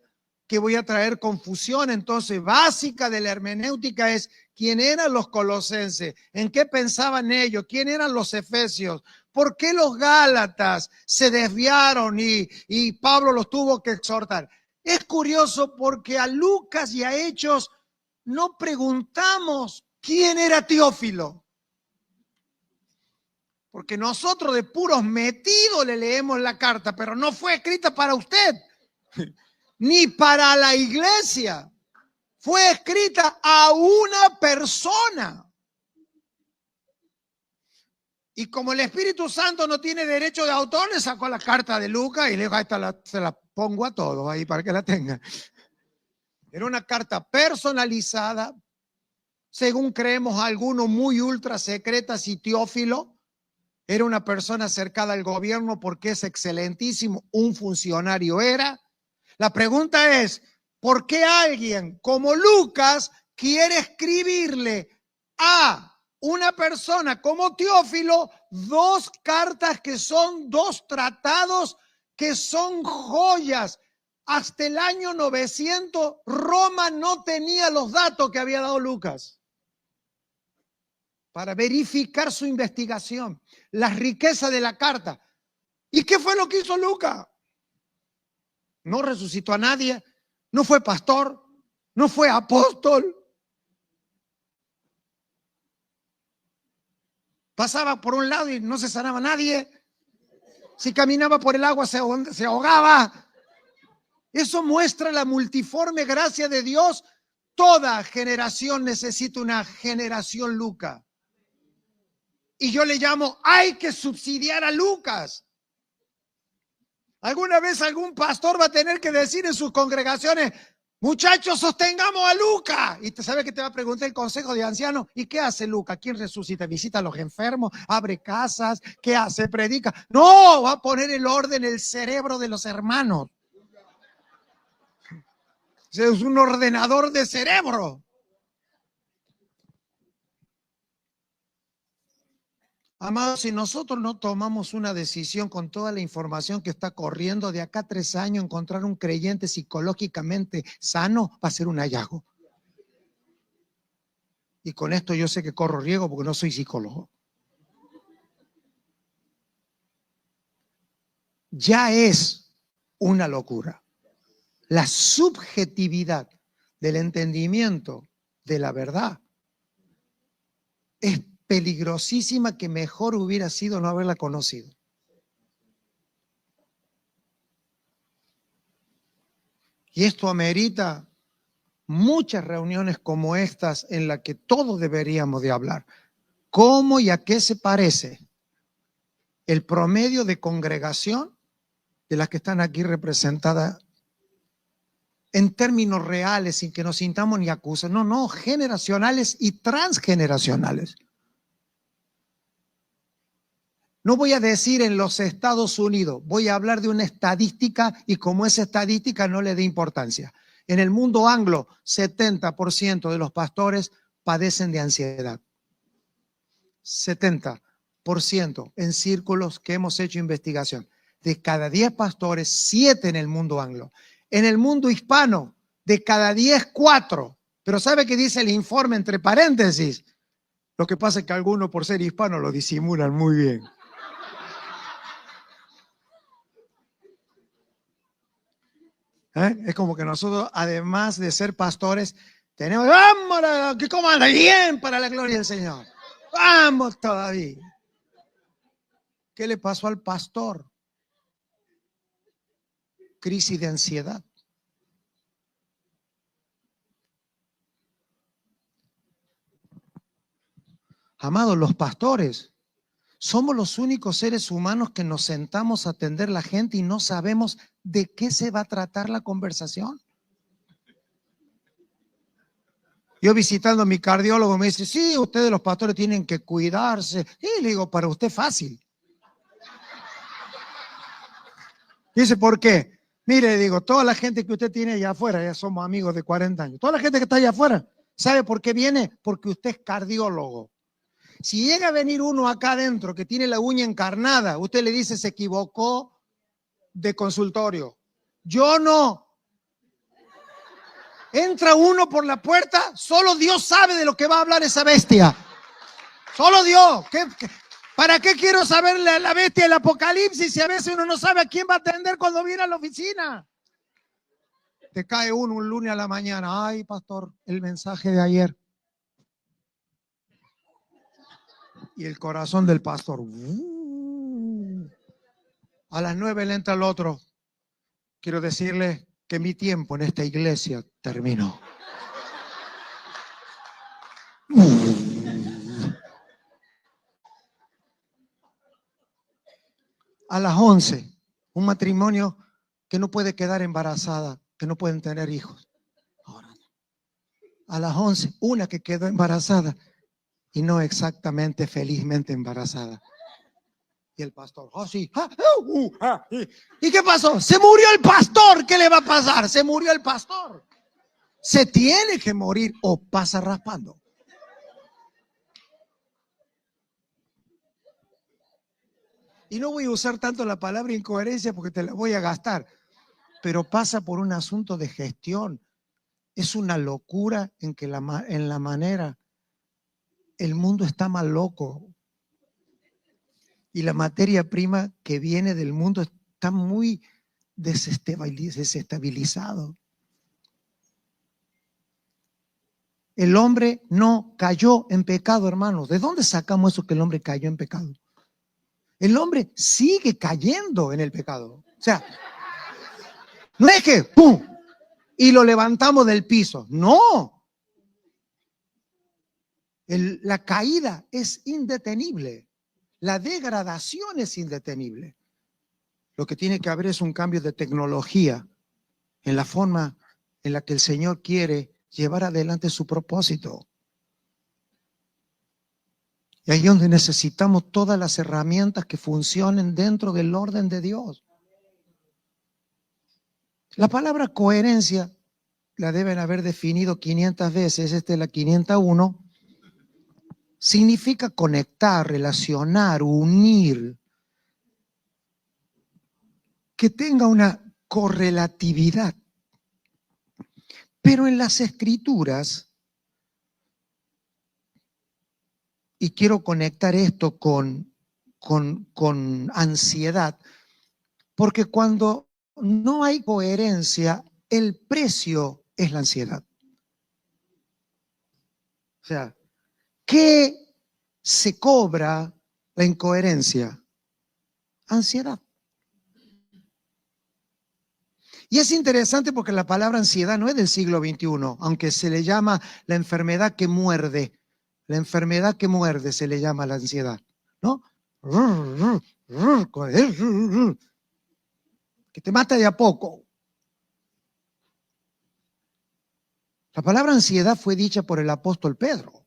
que voy a traer confusión. Entonces, básica de la hermenéutica es quién eran los colosenses, en qué pensaban ellos, quién eran los efesios, por qué los gálatas se desviaron y Pablo los tuvo que exhortar. Es curioso porque a Lucas y a Hechos no preguntamos quién era Teófilo. Porque nosotros de puros metidos le leemos la carta, pero no fue escrita para usted, ni para la iglesia. Fue escrita a una persona. Y como el Espíritu Santo no tiene derecho de autor, le sacó la carta de Lucas y le dijo, se la pongo a todos ahí para que la tengan. Era una carta personalizada, según creemos algunos, muy ultra secretas, y Teófilo era una persona cercana al gobierno porque es excelentísimo, un funcionario era. La pregunta es, ¿por qué alguien como Lucas quiere escribirle a una persona como Teófilo dos cartas que son dos tratados que son joyas? Hasta el año 900 Roma no tenía los datos que había dado Lucas para verificar su investigación, la riqueza de la carta. ¿Y qué fue lo que hizo Lucas? No resucitó a nadie, no fue pastor, no fue apóstol. Pasaba por un lado y no se sanaba nadie. Si caminaba por el agua se ahogaba. Eso muestra la multiforme gracia de Dios. Toda generación necesita una generación Lucas. Y yo le llamo, hay que subsidiar a Lucas. Alguna vez algún pastor va a tener que decir en sus congregaciones, muchachos, sostengamos a Lucas. Y te sabe que te va a preguntar el consejo de ancianos, ¿y qué hace Lucas? ¿Quién resucita? ¿Visita a los enfermos? ¿Abre casas? ¿Qué hace? ¿Predica? No, va a poner el orden en el cerebro de los hermanos. Es un ordenador de cerebro. Amados, si nosotros no tomamos una decisión con toda la información que está corriendo, de acá a 3 años encontrar un creyente psicológicamente sano va a ser un hallazgo. Y con esto yo sé que corro riesgo porque no soy psicólogo. Ya es una locura. La subjetividad del entendimiento de la verdad es peligrosísima, que mejor hubiera sido no haberla conocido. Y esto amerita muchas reuniones como estas en las que todos deberíamos de hablar. ¿Cómo y a qué se parece el promedio de congregación de las que están aquí representadas en términos reales, sin que nos sintamos ni acusados? No, generacionales y transgeneracionales. No voy a decir en los Estados Unidos, voy a hablar de una estadística, y como esa estadística no le dé importancia. En el mundo anglo, 70% de los pastores padecen de ansiedad. 70% en círculos que hemos hecho investigación. De cada 10 pastores, 7 en el mundo anglo. En el mundo hispano, de cada 10, 4. Pero ¿sabe qué dice el informe entre paréntesis? Lo que pasa es que algunos, por ser hispanos, lo disimulan muy bien. Es como que nosotros, además de ser pastores, tenemos, vamos, que cómo anda bien para la gloria del Señor. Vamos todavía. ¿Qué le pasó al pastor? Crisis de ansiedad. Amados, los pastores somos los únicos seres humanos que nos sentamos a atender a la gente y no sabemos de qué se va a tratar la conversación. Yo visitando a mi cardiólogo me dice, sí, ustedes los pastores tienen que cuidarse. Y le digo, para usted fácil. Dice, ¿por qué? Mire, le digo, toda la gente que usted tiene allá afuera, ya somos amigos de 40 años, toda la gente que está allá afuera, ¿sabe por qué viene? Porque usted es cardiólogo. Si llega a venir uno acá adentro que tiene la uña encarnada, usted le dice, se equivocó de consultorio. Yo no. Entra uno por la puerta, solo Dios sabe de lo que va a hablar esa bestia. Solo Dios. ¿Para qué quiero saber la bestia del Apocalipsis si a veces uno no sabe a quién va a atender cuando viene a la oficina? Te cae uno un lunes a la mañana. Ay, pastor, el mensaje de ayer. Y el corazón del pastor. A las 9 le entra el otro. Quiero decirle que mi tiempo en esta iglesia terminó. A las 11, un matrimonio que no puede quedar embarazada, que no pueden tener hijos. Ahora, A las 11, una que quedó embarazada y no exactamente felizmente embarazada. Y el pastor, oh sí, ¿y qué pasó? Se murió el pastor, ¿qué le va a pasar? Se murió el pastor. Se tiene que morir o pasa raspando. Y no voy a usar tanto la palabra incoherencia porque te la voy a gastar, pero pasa por un asunto de gestión. Es una locura en que en la manera, el mundo está más loco. Y la materia prima que viene del mundo está muy desestabilizado. El hombre no cayó en pecado, hermanos. ¿De dónde sacamos eso que el hombre cayó en pecado? El hombre sigue cayendo en el pecado. O sea, no es que ¡pum! Y lo levantamos del piso. No. La caída es indetenible. La degradación es indetenible. Lo que tiene que haber es un cambio de tecnología en la forma en la que el Señor quiere llevar adelante su propósito. Y ahí es donde necesitamos todas las herramientas que funcionen dentro del orden de Dios. La palabra coherencia la deben haber definido 500 veces, esta es la 501. Significa conectar, relacionar, unir, que tenga una correlatividad. Pero en las Escrituras, y quiero conectar esto con ansiedad, porque cuando no hay coherencia, el precio es la ansiedad. O sea, ¿qué se cobra la incoherencia? Ansiedad. Y es interesante porque la palabra ansiedad no es del siglo XXI, aunque se le llama la enfermedad que muerde. La enfermedad que muerde se le llama la ansiedad, ¿no? Que te mata de a poco. La palabra ansiedad fue dicha por el apóstol Pedro.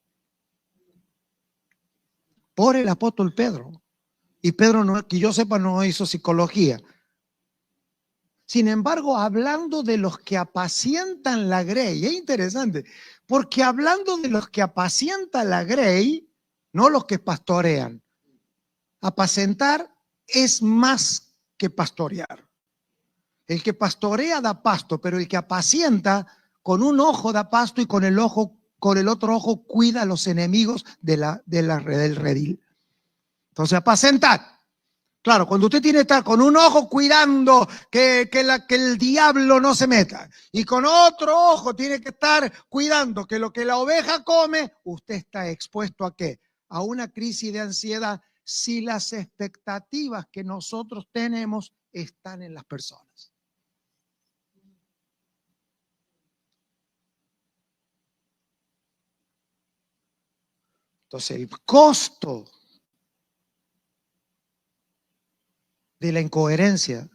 Por el apóstol Pedro. Y Pedro, no, que yo sepa, no hizo psicología. Sin embargo, hablando de los que apacientan la grey, es interesante, porque hablando de los que apacientan la grey, no los que pastorean. Apacentar es más que pastorear. El que pastorea da pasto, pero el que apacienta con un ojo da pasto y con el otro ojo cuida a los enemigos del redil. Entonces, apacentar. Claro, cuando usted tiene que estar con un ojo cuidando que el diablo no se meta y con otro ojo tiene que estar cuidando que lo que la oveja come, usted está expuesto ¿a qué? A una crisis de ansiedad si las expectativas que nosotros tenemos están en las personas. Entonces, el costo de la incoherencia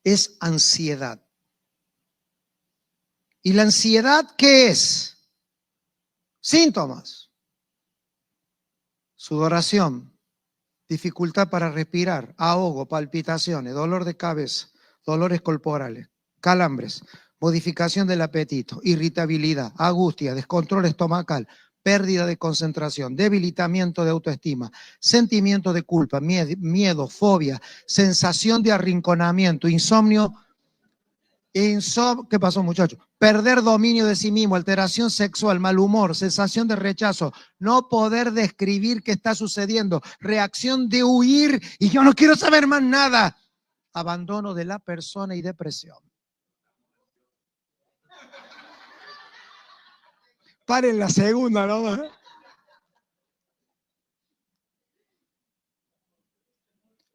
es ansiedad. ¿Y la ansiedad qué es? Síntomas: sudoración, dificultad para respirar, ahogo, palpitaciones, dolor de cabeza, dolores corporales, calambres, modificación del apetito, irritabilidad, angustia, descontrol estomacal, pérdida de concentración, debilitamiento de autoestima, sentimiento de culpa, miedo, fobia, sensación de arrinconamiento, insomnio. ¿Qué pasó, muchachos? Perder dominio de sí mismo, alteración sexual, mal humor, sensación de rechazo, no poder describir qué está sucediendo, reacción de huir y yo no quiero saber más nada, abandono de la persona y depresión. Paren la segunda, ¿no?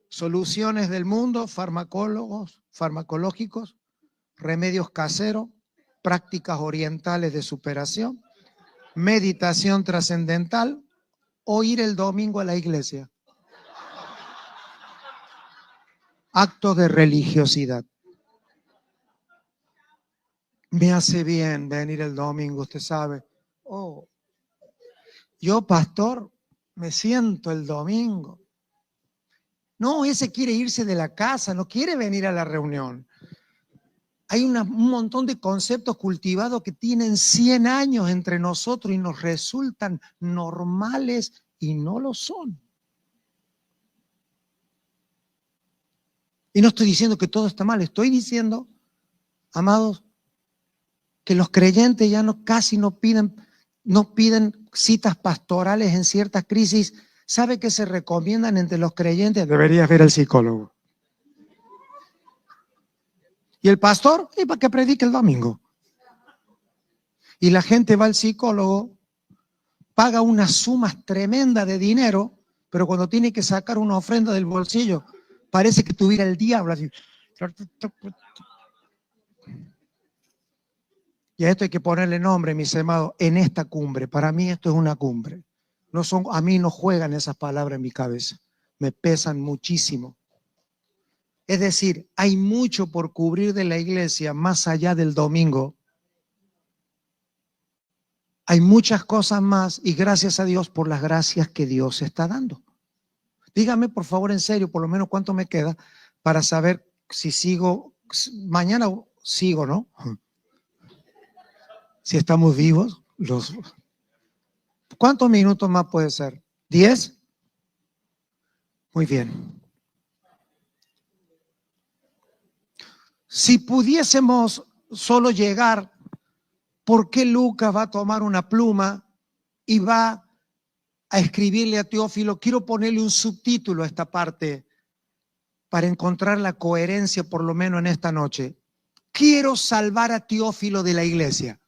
Soluciones del mundo, farmacológicos, remedios caseros, prácticas orientales de superación, meditación trascendental o ir el domingo a la iglesia. Acto de religiosidad. Me hace bien venir el domingo, usted sabe. Oh, yo, pastor, me siento el domingo. No, ese quiere irse de la casa, no quiere venir a la reunión. Hay un montón de conceptos cultivados que tienen 100 años entre nosotros y nos resultan normales y no lo son. Y no estoy diciendo que todo está mal, estoy diciendo, amados, que los creyentes ya casi no piden citas pastorales en ciertas crisis. ¿Sabe qué se recomiendan entre los creyentes? Deberías ver al psicólogo. ¿Y el pastor? ¿Y para qué predique el domingo? Y la gente va al psicólogo, paga unas sumas tremendas de dinero, pero cuando tiene que sacar una ofrenda del bolsillo, parece que tuviera el diablo así. Y a esto hay que ponerle nombre, mis amados, en esta cumbre. Para mí esto es una cumbre. A mí no juegan esas palabras en mi cabeza. Me pesan muchísimo. Es decir, hay mucho por cubrir de la iglesia más allá del domingo. Hay muchas cosas más y gracias a Dios por las gracias que Dios está dando. Dígame, por favor, en serio, por lo menos cuánto me queda para saber si sigo. Mañana sigo, ¿no? Si estamos vivos, ¿cuántos minutos más puede ser? ¿10? Muy bien. Si pudiésemos solo llegar, ¿por qué Lucas va a tomar una pluma y va a escribirle a Teófilo? Quiero ponerle un subtítulo a esta parte para encontrar la coherencia, por lo menos en esta noche. Quiero salvar a Teófilo de la iglesia.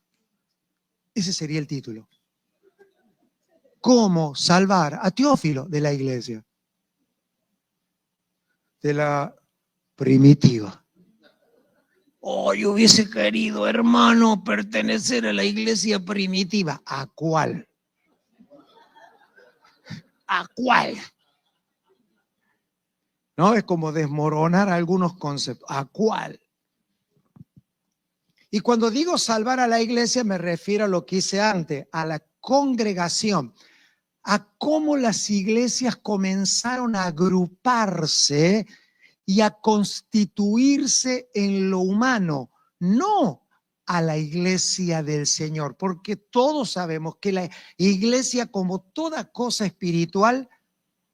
Ese sería el título. ¿Cómo salvar a Teófilo de la iglesia? De la primitiva. Oh, yo hubiese querido, hermano, pertenecer a la iglesia primitiva. ¿A cuál? ¿A cuál? No, es como desmoronar algunos conceptos. ¿A cuál? Y cuando digo salvar a la iglesia me refiero a lo que hice antes, a la congregación, a cómo las iglesias comenzaron a agruparse y a constituirse en lo humano, no a la iglesia del Señor, porque todos sabemos que la iglesia, como toda cosa espiritual,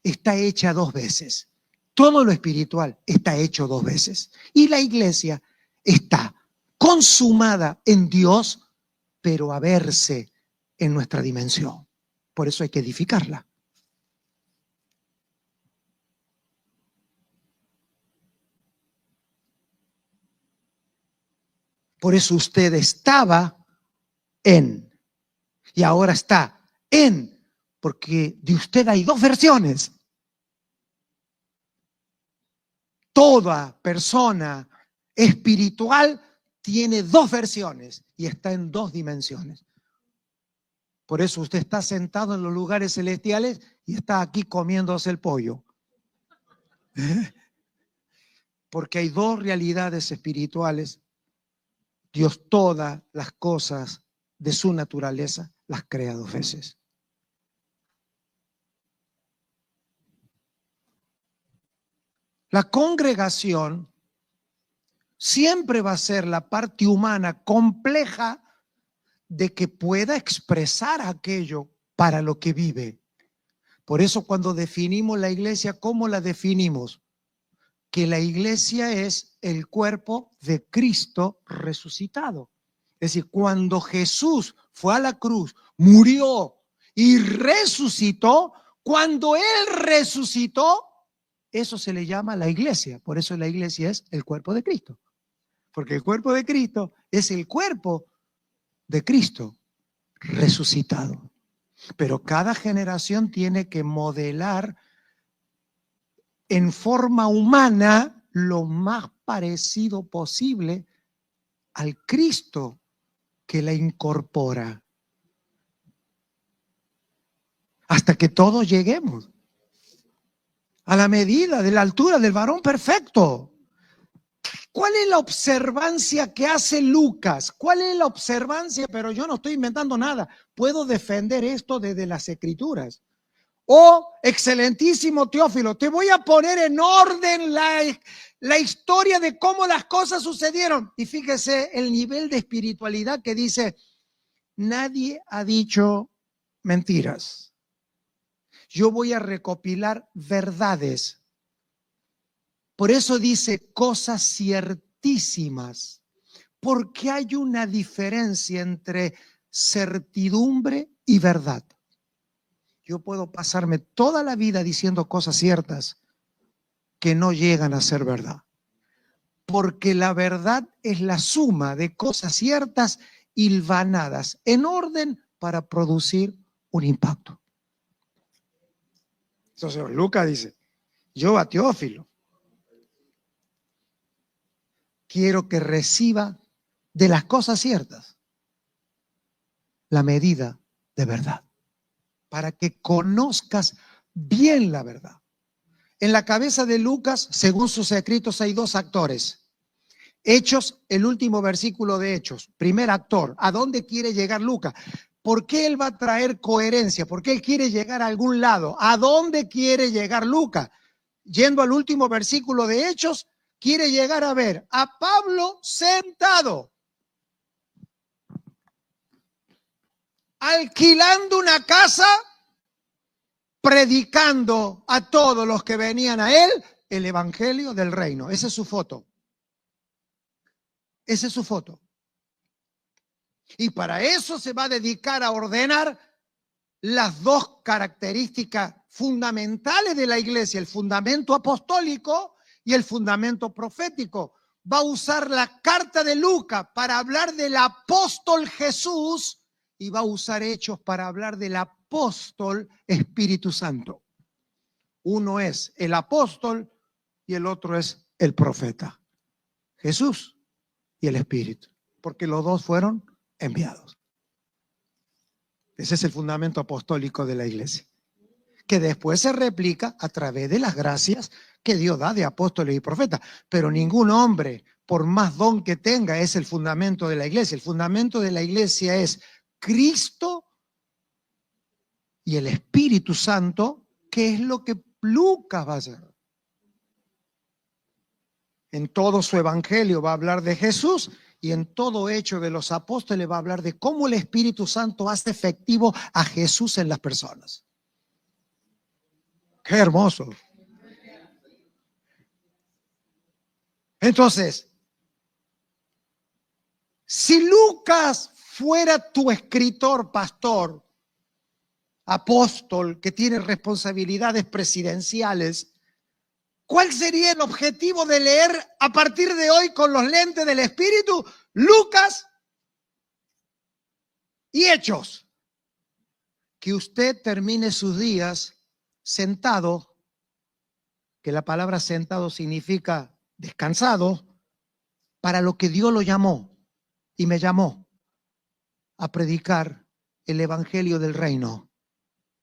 está hecha 2 veces. Todo lo espiritual está hecho 2 veces. Y la iglesia está consumada en Dios, pero a verse en nuestra dimensión. Por eso hay que edificarla. Por eso usted estaba en y ahora está en, porque de usted hay 2 versiones. Toda persona espiritual tiene 2 versiones y está en 2 dimensiones. Por eso usted está sentado en los lugares celestiales y está aquí comiéndose el pollo. Porque hay 2 realidades espirituales. Dios todas las cosas de su naturaleza las crea 2 veces. La congregación siempre va a ser la parte humana compleja de que pueda expresar aquello para lo que vive. Por eso cuando definimos la iglesia, ¿cómo la definimos? Que la iglesia es el cuerpo de Cristo resucitado. Es decir, cuando Jesús fue a la cruz, murió y resucitó, cuando Él resucitó, eso se le llama la iglesia. Por eso la iglesia es el cuerpo de Cristo. Porque el cuerpo de Cristo es el cuerpo de Cristo resucitado. Pero cada generación tiene que modelar en forma humana lo más parecido posible al Cristo que la incorpora. Hasta que todos lleguemos a la medida de la altura del varón perfecto. ¿Cuál es la observancia que hace Lucas? ¿Cuál es la observancia? Pero yo no estoy inventando nada. Puedo defender esto desde las Escrituras. Oh, excelentísimo Teófilo, te voy a poner en orden la historia de cómo las cosas sucedieron. Y fíjese el nivel de espiritualidad que dice, nadie ha dicho mentiras. Yo voy a recopilar verdades. Por eso dice cosas ciertísimas, porque hay una diferencia entre certidumbre y verdad. Yo puedo pasarme toda la vida diciendo cosas ciertas que no llegan a ser verdad, porque la verdad es la suma de cosas ciertas hilvanadas en orden para producir un impacto. Entonces Lucas dice, yo a Teófilo quiero que reciba de las cosas ciertas la medida de verdad, para que conozcas bien la verdad. En la cabeza de Lucas, según sus escritos, hay dos actores. Hechos, el último versículo de Hechos, primer actor. ¿A dónde quiere llegar Lucas? ¿Por qué él va a traer coherencia? ¿Por qué él quiere llegar a algún lado? ¿A dónde quiere llegar Lucas? Yendo al último versículo de Hechos, quiere llegar a ver a Pablo sentado, alquilando una casa, predicando a todos los que venían a él el evangelio del reino. Esa es su foto. Esa es su foto. Y para eso se va a dedicar a ordenar las dos características fundamentales de la iglesia, el fundamento apostólico y el fundamento profético. Va a usar la carta de Lucas para hablar del apóstol Jesús y va a usar Hechos para hablar del apóstol Espíritu Santo. Uno es el apóstol y el otro es el profeta. Jesús y el Espíritu, porque los dos fueron enviados. Ese es el fundamento apostólico de la iglesia, que después se replica a través de las gracias que Dios da de apóstoles y profetas. Pero ningún hombre, por más don que tenga, es el fundamento de la iglesia. El fundamento de la iglesia es Cristo y el Espíritu Santo, que es lo que Lucas va a hacer. En todo su evangelio va a hablar de Jesús y en todo hecho de los apóstoles va a hablar de cómo el Espíritu Santo hace efectivo a Jesús en las personas. ¡Qué hermoso! Entonces, si Lucas fuera tu escritor, pastor, apóstol, que tiene responsabilidades presidenciales, ¿cuál sería el objetivo de leer a partir de hoy con los lentes del Espíritu? Lucas y Hechos. Que usted termine sus días sentado, que la palabra sentado significa descansado, para lo que Dios lo llamó y me llamó a predicar el evangelio del reino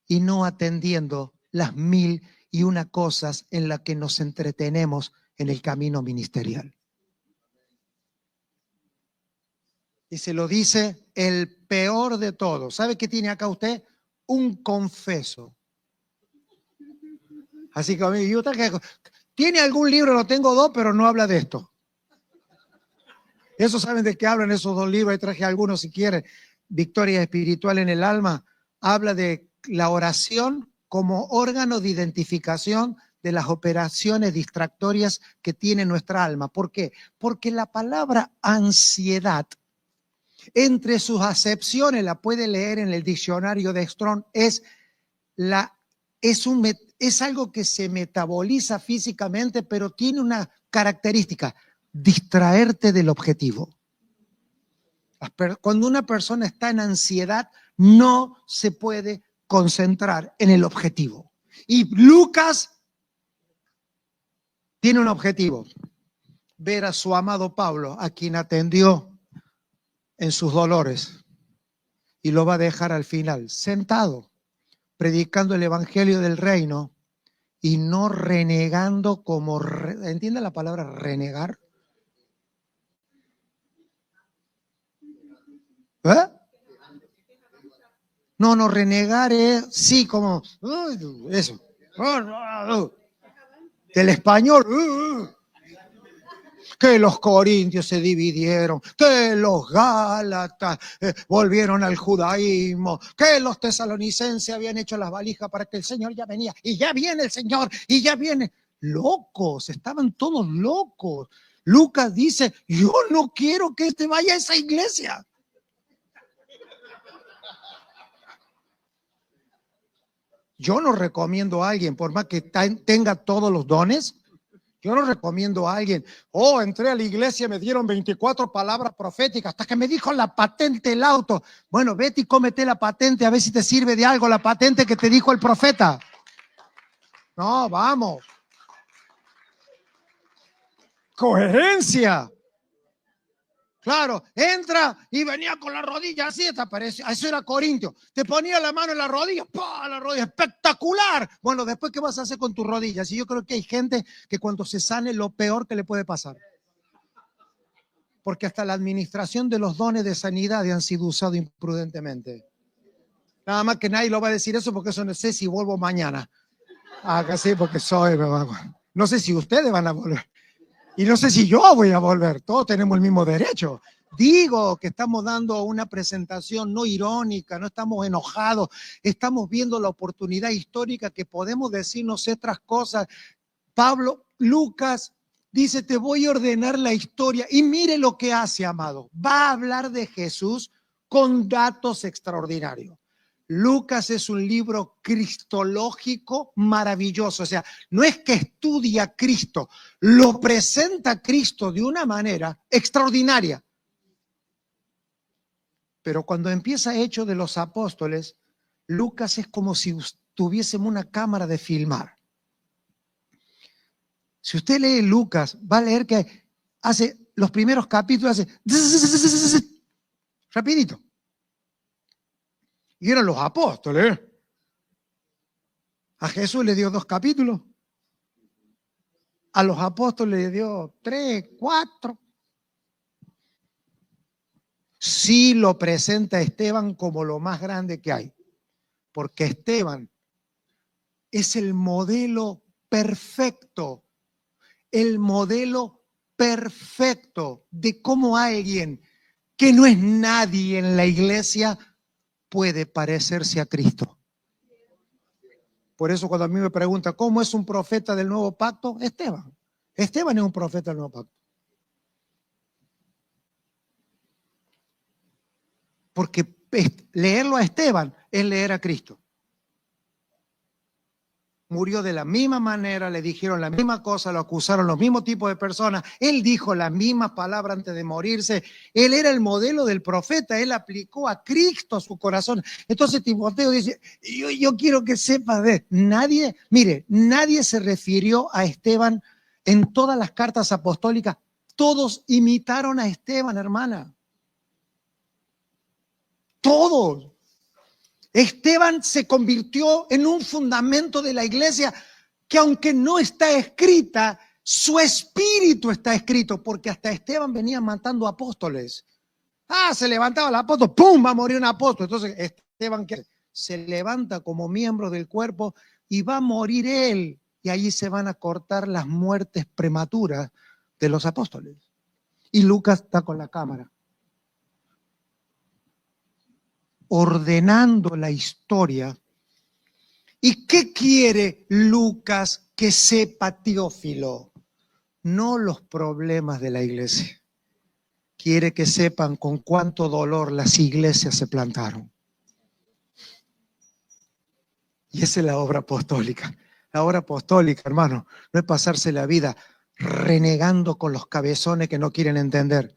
y no atendiendo las 1001 cosas en las que nos entretenemos en el camino ministerial. Y se lo dice el peor de todos. ¿Sabe qué tiene acá usted? Un confeso. Así que yo tiene algún libro, lo tengo dos, pero no habla de esto. Eso saben de qué hablan esos dos libros. Ahí traje algunos si quieren. Victoria espiritual en el alma. Habla de la oración como órgano de identificación de las operaciones distractorias que tiene nuestra alma. ¿Por qué? Porque la palabra ansiedad, entre sus acepciones, la puede leer en el diccionario de Strong, es algo que se metaboliza físicamente, pero tiene una característica: distraerte del objetivo. Cuando una persona está en ansiedad, no se puede concentrar en el objetivo. Y Lucas tiene un objetivo: ver a su amado Pablo, a quien atendió en sus dolores, y lo va a dejar al final sentado, predicando el evangelio del reino y no renegando como, ¿entiende la palabra renegar? ¿Eh? No, no, renegar es, sí, como, eso. Del español. Que los corintios se dividieron, que los gálatas volvieron al judaísmo, que los tesalonicenses habían hecho las valijas para que el Señor ya venía, y ya viene el Señor, y ya viene. Locos, estaban todos locos. Lucas dice, yo no quiero que este vaya a esa iglesia. Yo no recomiendo a alguien, por más que tenga todos los dones, yo no recomiendo a alguien, entré a la iglesia y me dieron 24 palabras proféticas hasta que me dijo la patente el auto. Bueno, vete y cómete la patente a ver si te sirve de algo la patente que te dijo el profeta. No, vamos. Coherencia. Claro, entra y venía con la rodilla así, eso era Corintio. Te ponía la mano en la rodilla, ¡pah! La rodilla, espectacular. Bueno, después, ¿qué vas a hacer con tus rodillas? Y yo creo que hay gente que cuando se sane, lo peor que le puede pasar. Porque hasta la administración de los dones de sanidad han sido usados imprudentemente. Nada más que nadie lo va a decir eso porque eso no sé si vuelvo mañana. Acá sí, porque no sé si ustedes van a volver. Y no sé si yo voy a volver, todos tenemos el mismo derecho. Digo que estamos dando una presentación no irónica, no estamos enojados, estamos viendo la oportunidad histórica que podemos decirnos otras cosas. Lucas dice, te voy a ordenar la historia y mire lo que hace, amado. Va a hablar de Jesús con datos extraordinarios. Lucas es un libro cristológico maravilloso, o sea, no es que estudia a Cristo, lo presenta a Cristo de una manera extraordinaria. Pero cuando empieza Hechos de los Apóstoles, Lucas es como si tuviésemos una cámara de filmar. Si usted lee Lucas, va a leer que hace los primeros capítulos, hace rapidito. Y eran los apóstoles. A Jesús le dio 2 capítulos. A los apóstoles le dio 3, 4. Sí lo presenta Esteban como lo más grande que hay. Porque Esteban es el modelo perfecto. El modelo perfecto de cómo alguien que no es nadie en la iglesia puede parecerse a Cristo. Por eso cuando a mí me preguntan, ¿cómo es un profeta del nuevo pacto? Esteban. Esteban es un profeta del nuevo pacto. Porque leerlo a Esteban es leer a Cristo. Murió de la misma manera, le dijeron la misma cosa, lo acusaron los mismos tipos de personas. Él dijo las mismas palabras antes de morirse. Él era el modelo del profeta, él aplicó a Cristo a su corazón. Entonces Timoteo dice, yo quiero que sepas de nadie, mire, nadie se refirió a Esteban en todas las cartas apostólicas. Todos imitaron a Esteban, hermana. Todos. Esteban se convirtió en un fundamento de la iglesia que aunque no está escrita, su espíritu está escrito, porque hasta Esteban venía matando apóstoles. Se levantaba el apóstol, ¡pum! Va a morir un apóstol. Entonces Esteban se levanta como miembro del cuerpo y va a morir él. Y allí se van a cortar las muertes prematuras de los apóstoles. Y Lucas está con la cámara, ordenando la historia. ¿Y qué quiere Lucas que sepa Teófilo? No los problemas de la iglesia. Quiere que sepan con cuánto dolor las iglesias se plantaron. Y esa es la obra apostólica. La obra apostólica, hermano, no es pasarse la vida renegando con los cabezones que no quieren entender,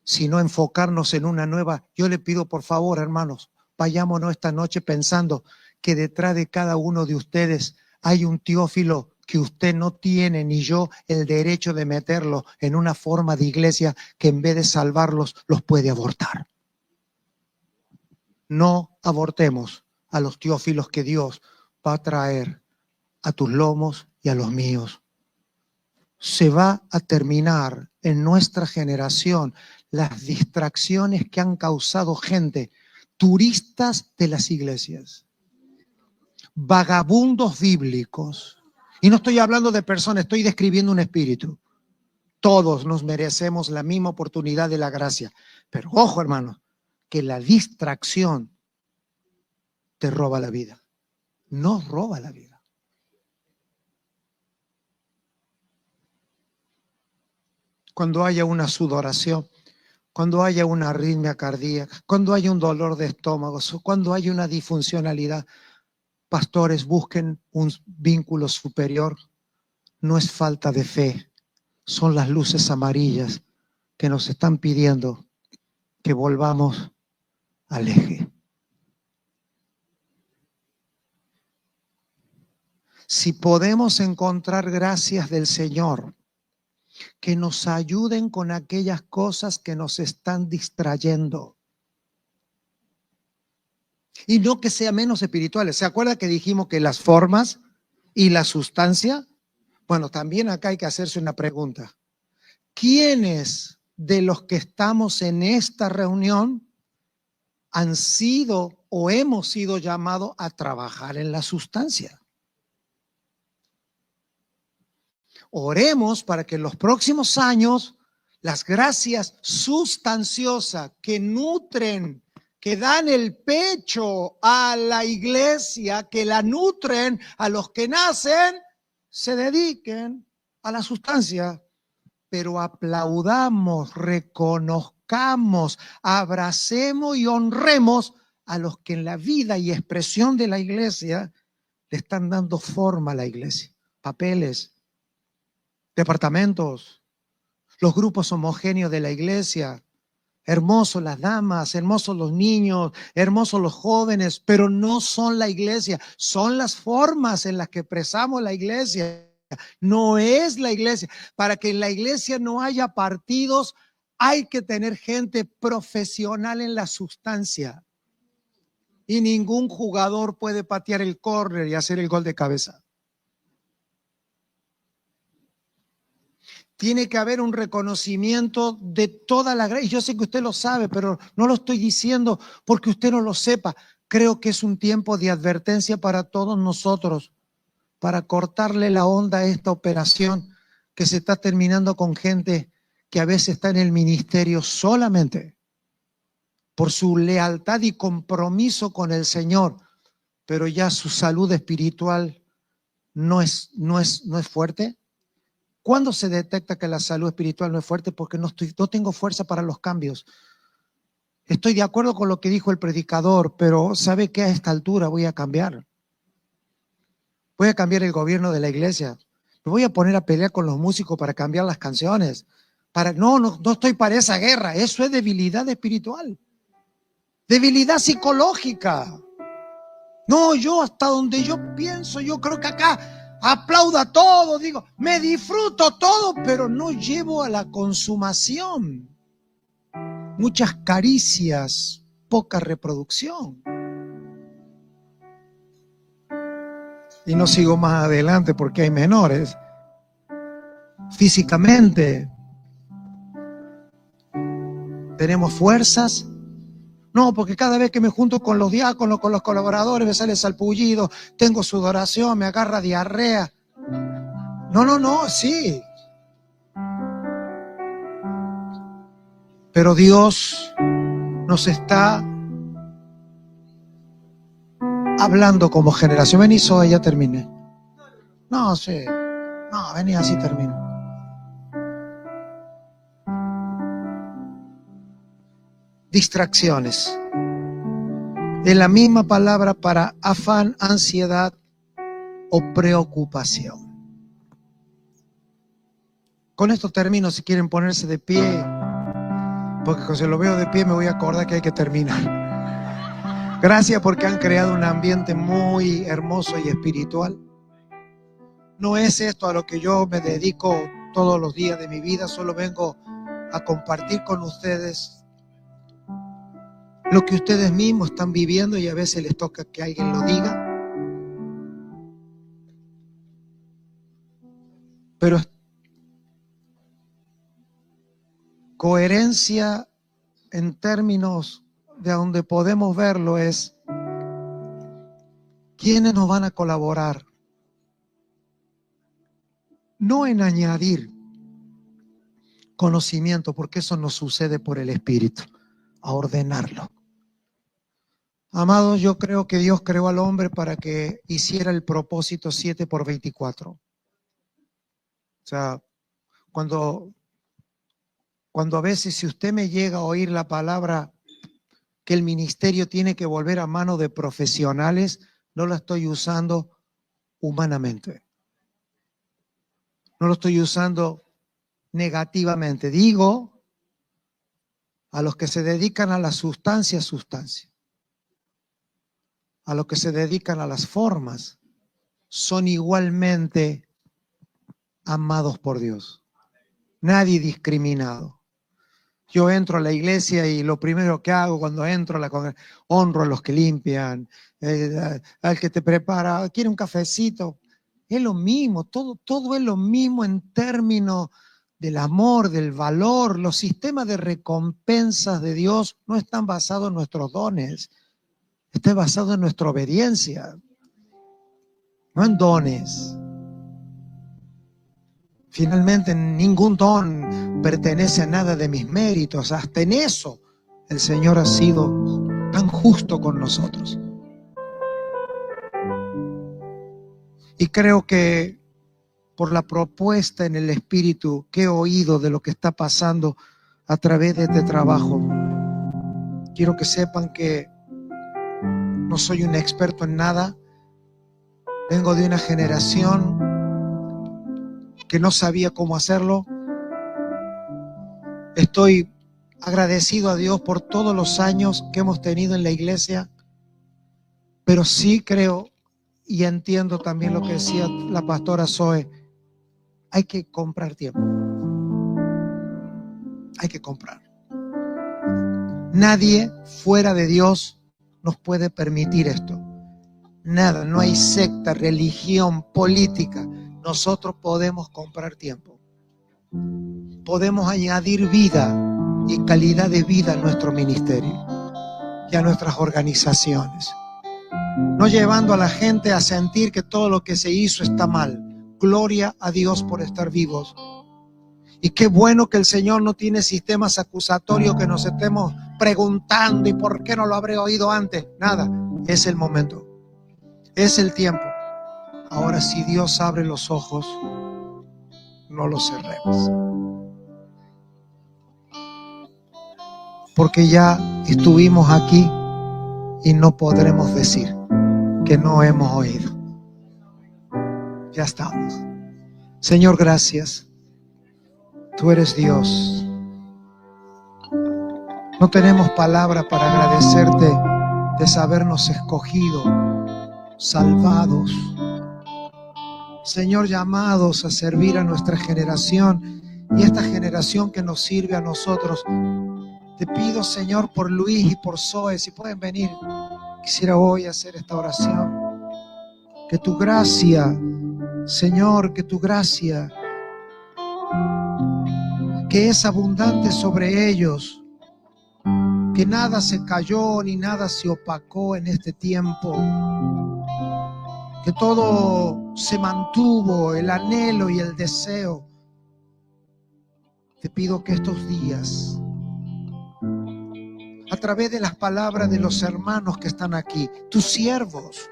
sino enfocarnos en una nueva. Yo le pido por favor, hermanos, vayámonos esta noche pensando que detrás de cada uno de ustedes hay un Teófilo que usted no tiene ni yo el derecho de meterlo en una forma de iglesia que en vez de salvarlos los puede abortar. No abortemos a los Teófilos que Dios va a traer a tus lomos y a los míos. se va a terminar en nuestra generación las distracciones que han causado gente, turistas de las iglesias, vagabundos bíblicos. Y no estoy hablando de personas, estoy describiendo un espíritu. Todos nos merecemos la misma oportunidad de la gracia. Pero ojo, hermano, que la distracción te roba la vida. Nos roba la vida. Cuando haya una sudoración, cuando haya una arritmia cardíaca, cuando haya un dolor de estómago, cuando haya una disfuncionalidad, pastores, busquen un vínculo superior. No es falta de fe, son las luces amarillas que nos están pidiendo que volvamos al eje. Si podemos encontrar gracias del Señor que nos ayuden con aquellas cosas que nos están distrayendo. Y no que sean menos espirituales. ¿Se acuerda que dijimos que las formas y la sustancia? Bueno, también acá hay que hacerse una pregunta. ¿Quiénes de los que estamos en esta reunión han sido o hemos sido llamados a trabajar en la sustancia? Oremos para que en los próximos años las gracias sustanciosas que nutren, que dan el pecho a la iglesia, que la nutren a los que nacen, se dediquen a la sustancia. Pero aplaudamos, reconozcamos, abracemos y honremos a los que en la vida y expresión de la iglesia le están dando forma a la iglesia. Papeles, departamentos, los grupos homogéneos de la iglesia. Hermosos las damas, hermosos los niños, hermosos los jóvenes, pero no son la iglesia, son las formas en las que expresamos la iglesia. No es la iglesia. Para que en la iglesia no haya partidos, hay que tener gente profesional en la sustancia. Y ningún jugador puede patear el córner y hacer el gol de cabeza. Tiene que haber un reconocimiento de toda la gracia. Yo sé que usted lo sabe, pero no lo estoy diciendo porque usted no lo sepa. Creo que es un tiempo de advertencia para todos nosotros, para cortarle la onda a esta operación que se está terminando con gente que a veces está en el ministerio solamente por su lealtad y compromiso con el Señor, pero ya su salud espiritual no es fuerte. ¿Cuándo se detecta que la salud espiritual no es fuerte? Porque no tengo fuerza para los cambios. Estoy de acuerdo con lo que dijo el predicador, pero ¿sabe qué? A esta altura voy a cambiar. Voy a cambiar el gobierno de la iglesia. Me voy a poner a pelear con los músicos para cambiar las canciones. No estoy para esa guerra. Eso es debilidad espiritual. Debilidad psicológica. No, yo hasta donde yo pienso, yo creo que acá aplauda todo, digo, me disfruto todo, pero no llevo a la consumación. Muchas caricias, poca reproducción. Y no sigo más adelante porque hay menores. Físicamente, tenemos fuerzas. No, porque cada vez que me junto con los diáconos, con los colaboradores, me sale salpullido, tengo sudoración, me agarra diarrea. No, sí. Pero Dios nos está hablando como generación. Vení, Zoe, ya terminé. No, sí. No, vení, así termino. Distracciones. Es la misma palabra para afán, ansiedad o preocupación. Con esto termino. Si quieren ponerse de pie, porque cuando se lo veo de pie me voy a acordar que hay que terminar. Gracias porque han creado un ambiente muy hermoso y espiritual. No es esto a lo que yo me dedico todos los días de mi vida. Solo vengo a compartir con ustedes lo que ustedes mismos están viviendo y a veces les toca que alguien lo diga. Pero Coherencia en términos de donde podemos verlo es quiénes nos van a colaborar. No en añadir conocimiento, porque eso no sucede por el Espíritu, a ordenarlo. Amados, yo creo que Dios creó al hombre para que hiciera el propósito 7x24. O sea, cuando a veces, si usted me llega a oír la palabra que el ministerio tiene que volver a manos de profesionales, no la estoy usando humanamente. No lo estoy usando negativamente. Digo a los que se dedican a la sustancia. A los que se dedican a las formas, son igualmente amados por Dios. Nadie discriminado. Yo entro a la iglesia y lo primero que hago cuando entro a la congregación, honro a los que limpian, al que te prepara, quiere un cafecito. Es lo mismo, todo es lo mismo en términos del amor, del valor. Los sistemas de recompensas de Dios no están basados en nuestros dones, está basado en nuestra obediencia, no en dones. Finalmente, ningún don pertenece a nada de mis méritos. Hasta en eso el Señor ha sido tan justo con nosotros. Y creo que por la propuesta en el Espíritu que he oído de lo que está pasando a través de este trabajo, quiero que sepan que no soy un experto en nada. Vengo de una generación que no sabía cómo hacerlo. Estoy agradecido a Dios por todos los años que hemos tenido en la iglesia, pero sí creo y entiendo también lo que decía la pastora Zoe. Hay que comprar tiempo. Hay que comprar. Nadie fuera de Dios nos puede permitir esto. Nada, no hay secta, religión, política. Nosotros podemos comprar tiempo. Podemos añadir vida y calidad de vida a nuestro ministerio y a nuestras organizaciones. No llevando a la gente a sentir que todo lo que se hizo está mal. Gloria a Dios por estar vivos. Y qué bueno que el Señor no tiene sistemas acusatorios que nos estemos preguntando ¿y por qué no lo habré oído antes? Nada, es el momento. Es el tiempo. Ahora, si Dios abre los ojos, no los cerremos. Porque ya estuvimos aquí y no podremos decir que no hemos oído. Ya estamos. Señor, gracias. Tú eres Dios. No tenemos palabra para agradecerte de sabernos escogido, salvados. Señor, llamados a servir a nuestra generación y esta generación que nos sirve a nosotros. Te pido, Señor, por Luis y por Zoe, si pueden venir, quisiera hoy hacer esta oración. Que tu gracia, Señor, que tu gracia, que es abundante sobre ellos, que nada se cayó ni nada se opacó en este tiempo, que todo se mantuvo, el anhelo y el deseo. Te pido que estos días, a través de las palabras de los hermanos que están aquí, tus siervos,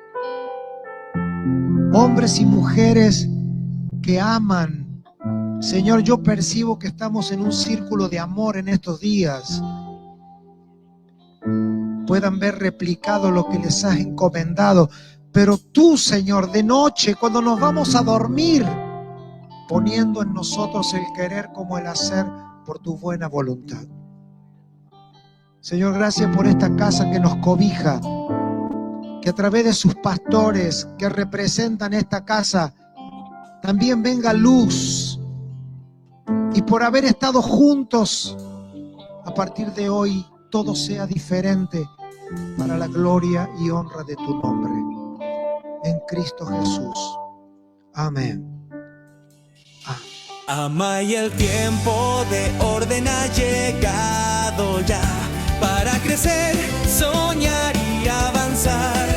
hombres y mujeres que aman, Señor, yo percibo que estamos en un círculo de amor en estos días, puedan ver replicado lo que les has encomendado. Pero tú, Señor, de noche, cuando nos vamos a dormir, poniendo en nosotros el querer como el hacer por tu buena voluntad. Señor, gracias por esta casa que nos cobija, que a través de sus pastores que representan esta casa, también venga luz. Y por haber estado juntos, a partir de hoy, todo sea diferente para la gloria y honra de tu nombre. En Cristo Jesús. Amén. Amén. Ama y el tiempo de orden ha llegado ya para crecer, soñar y avanzar.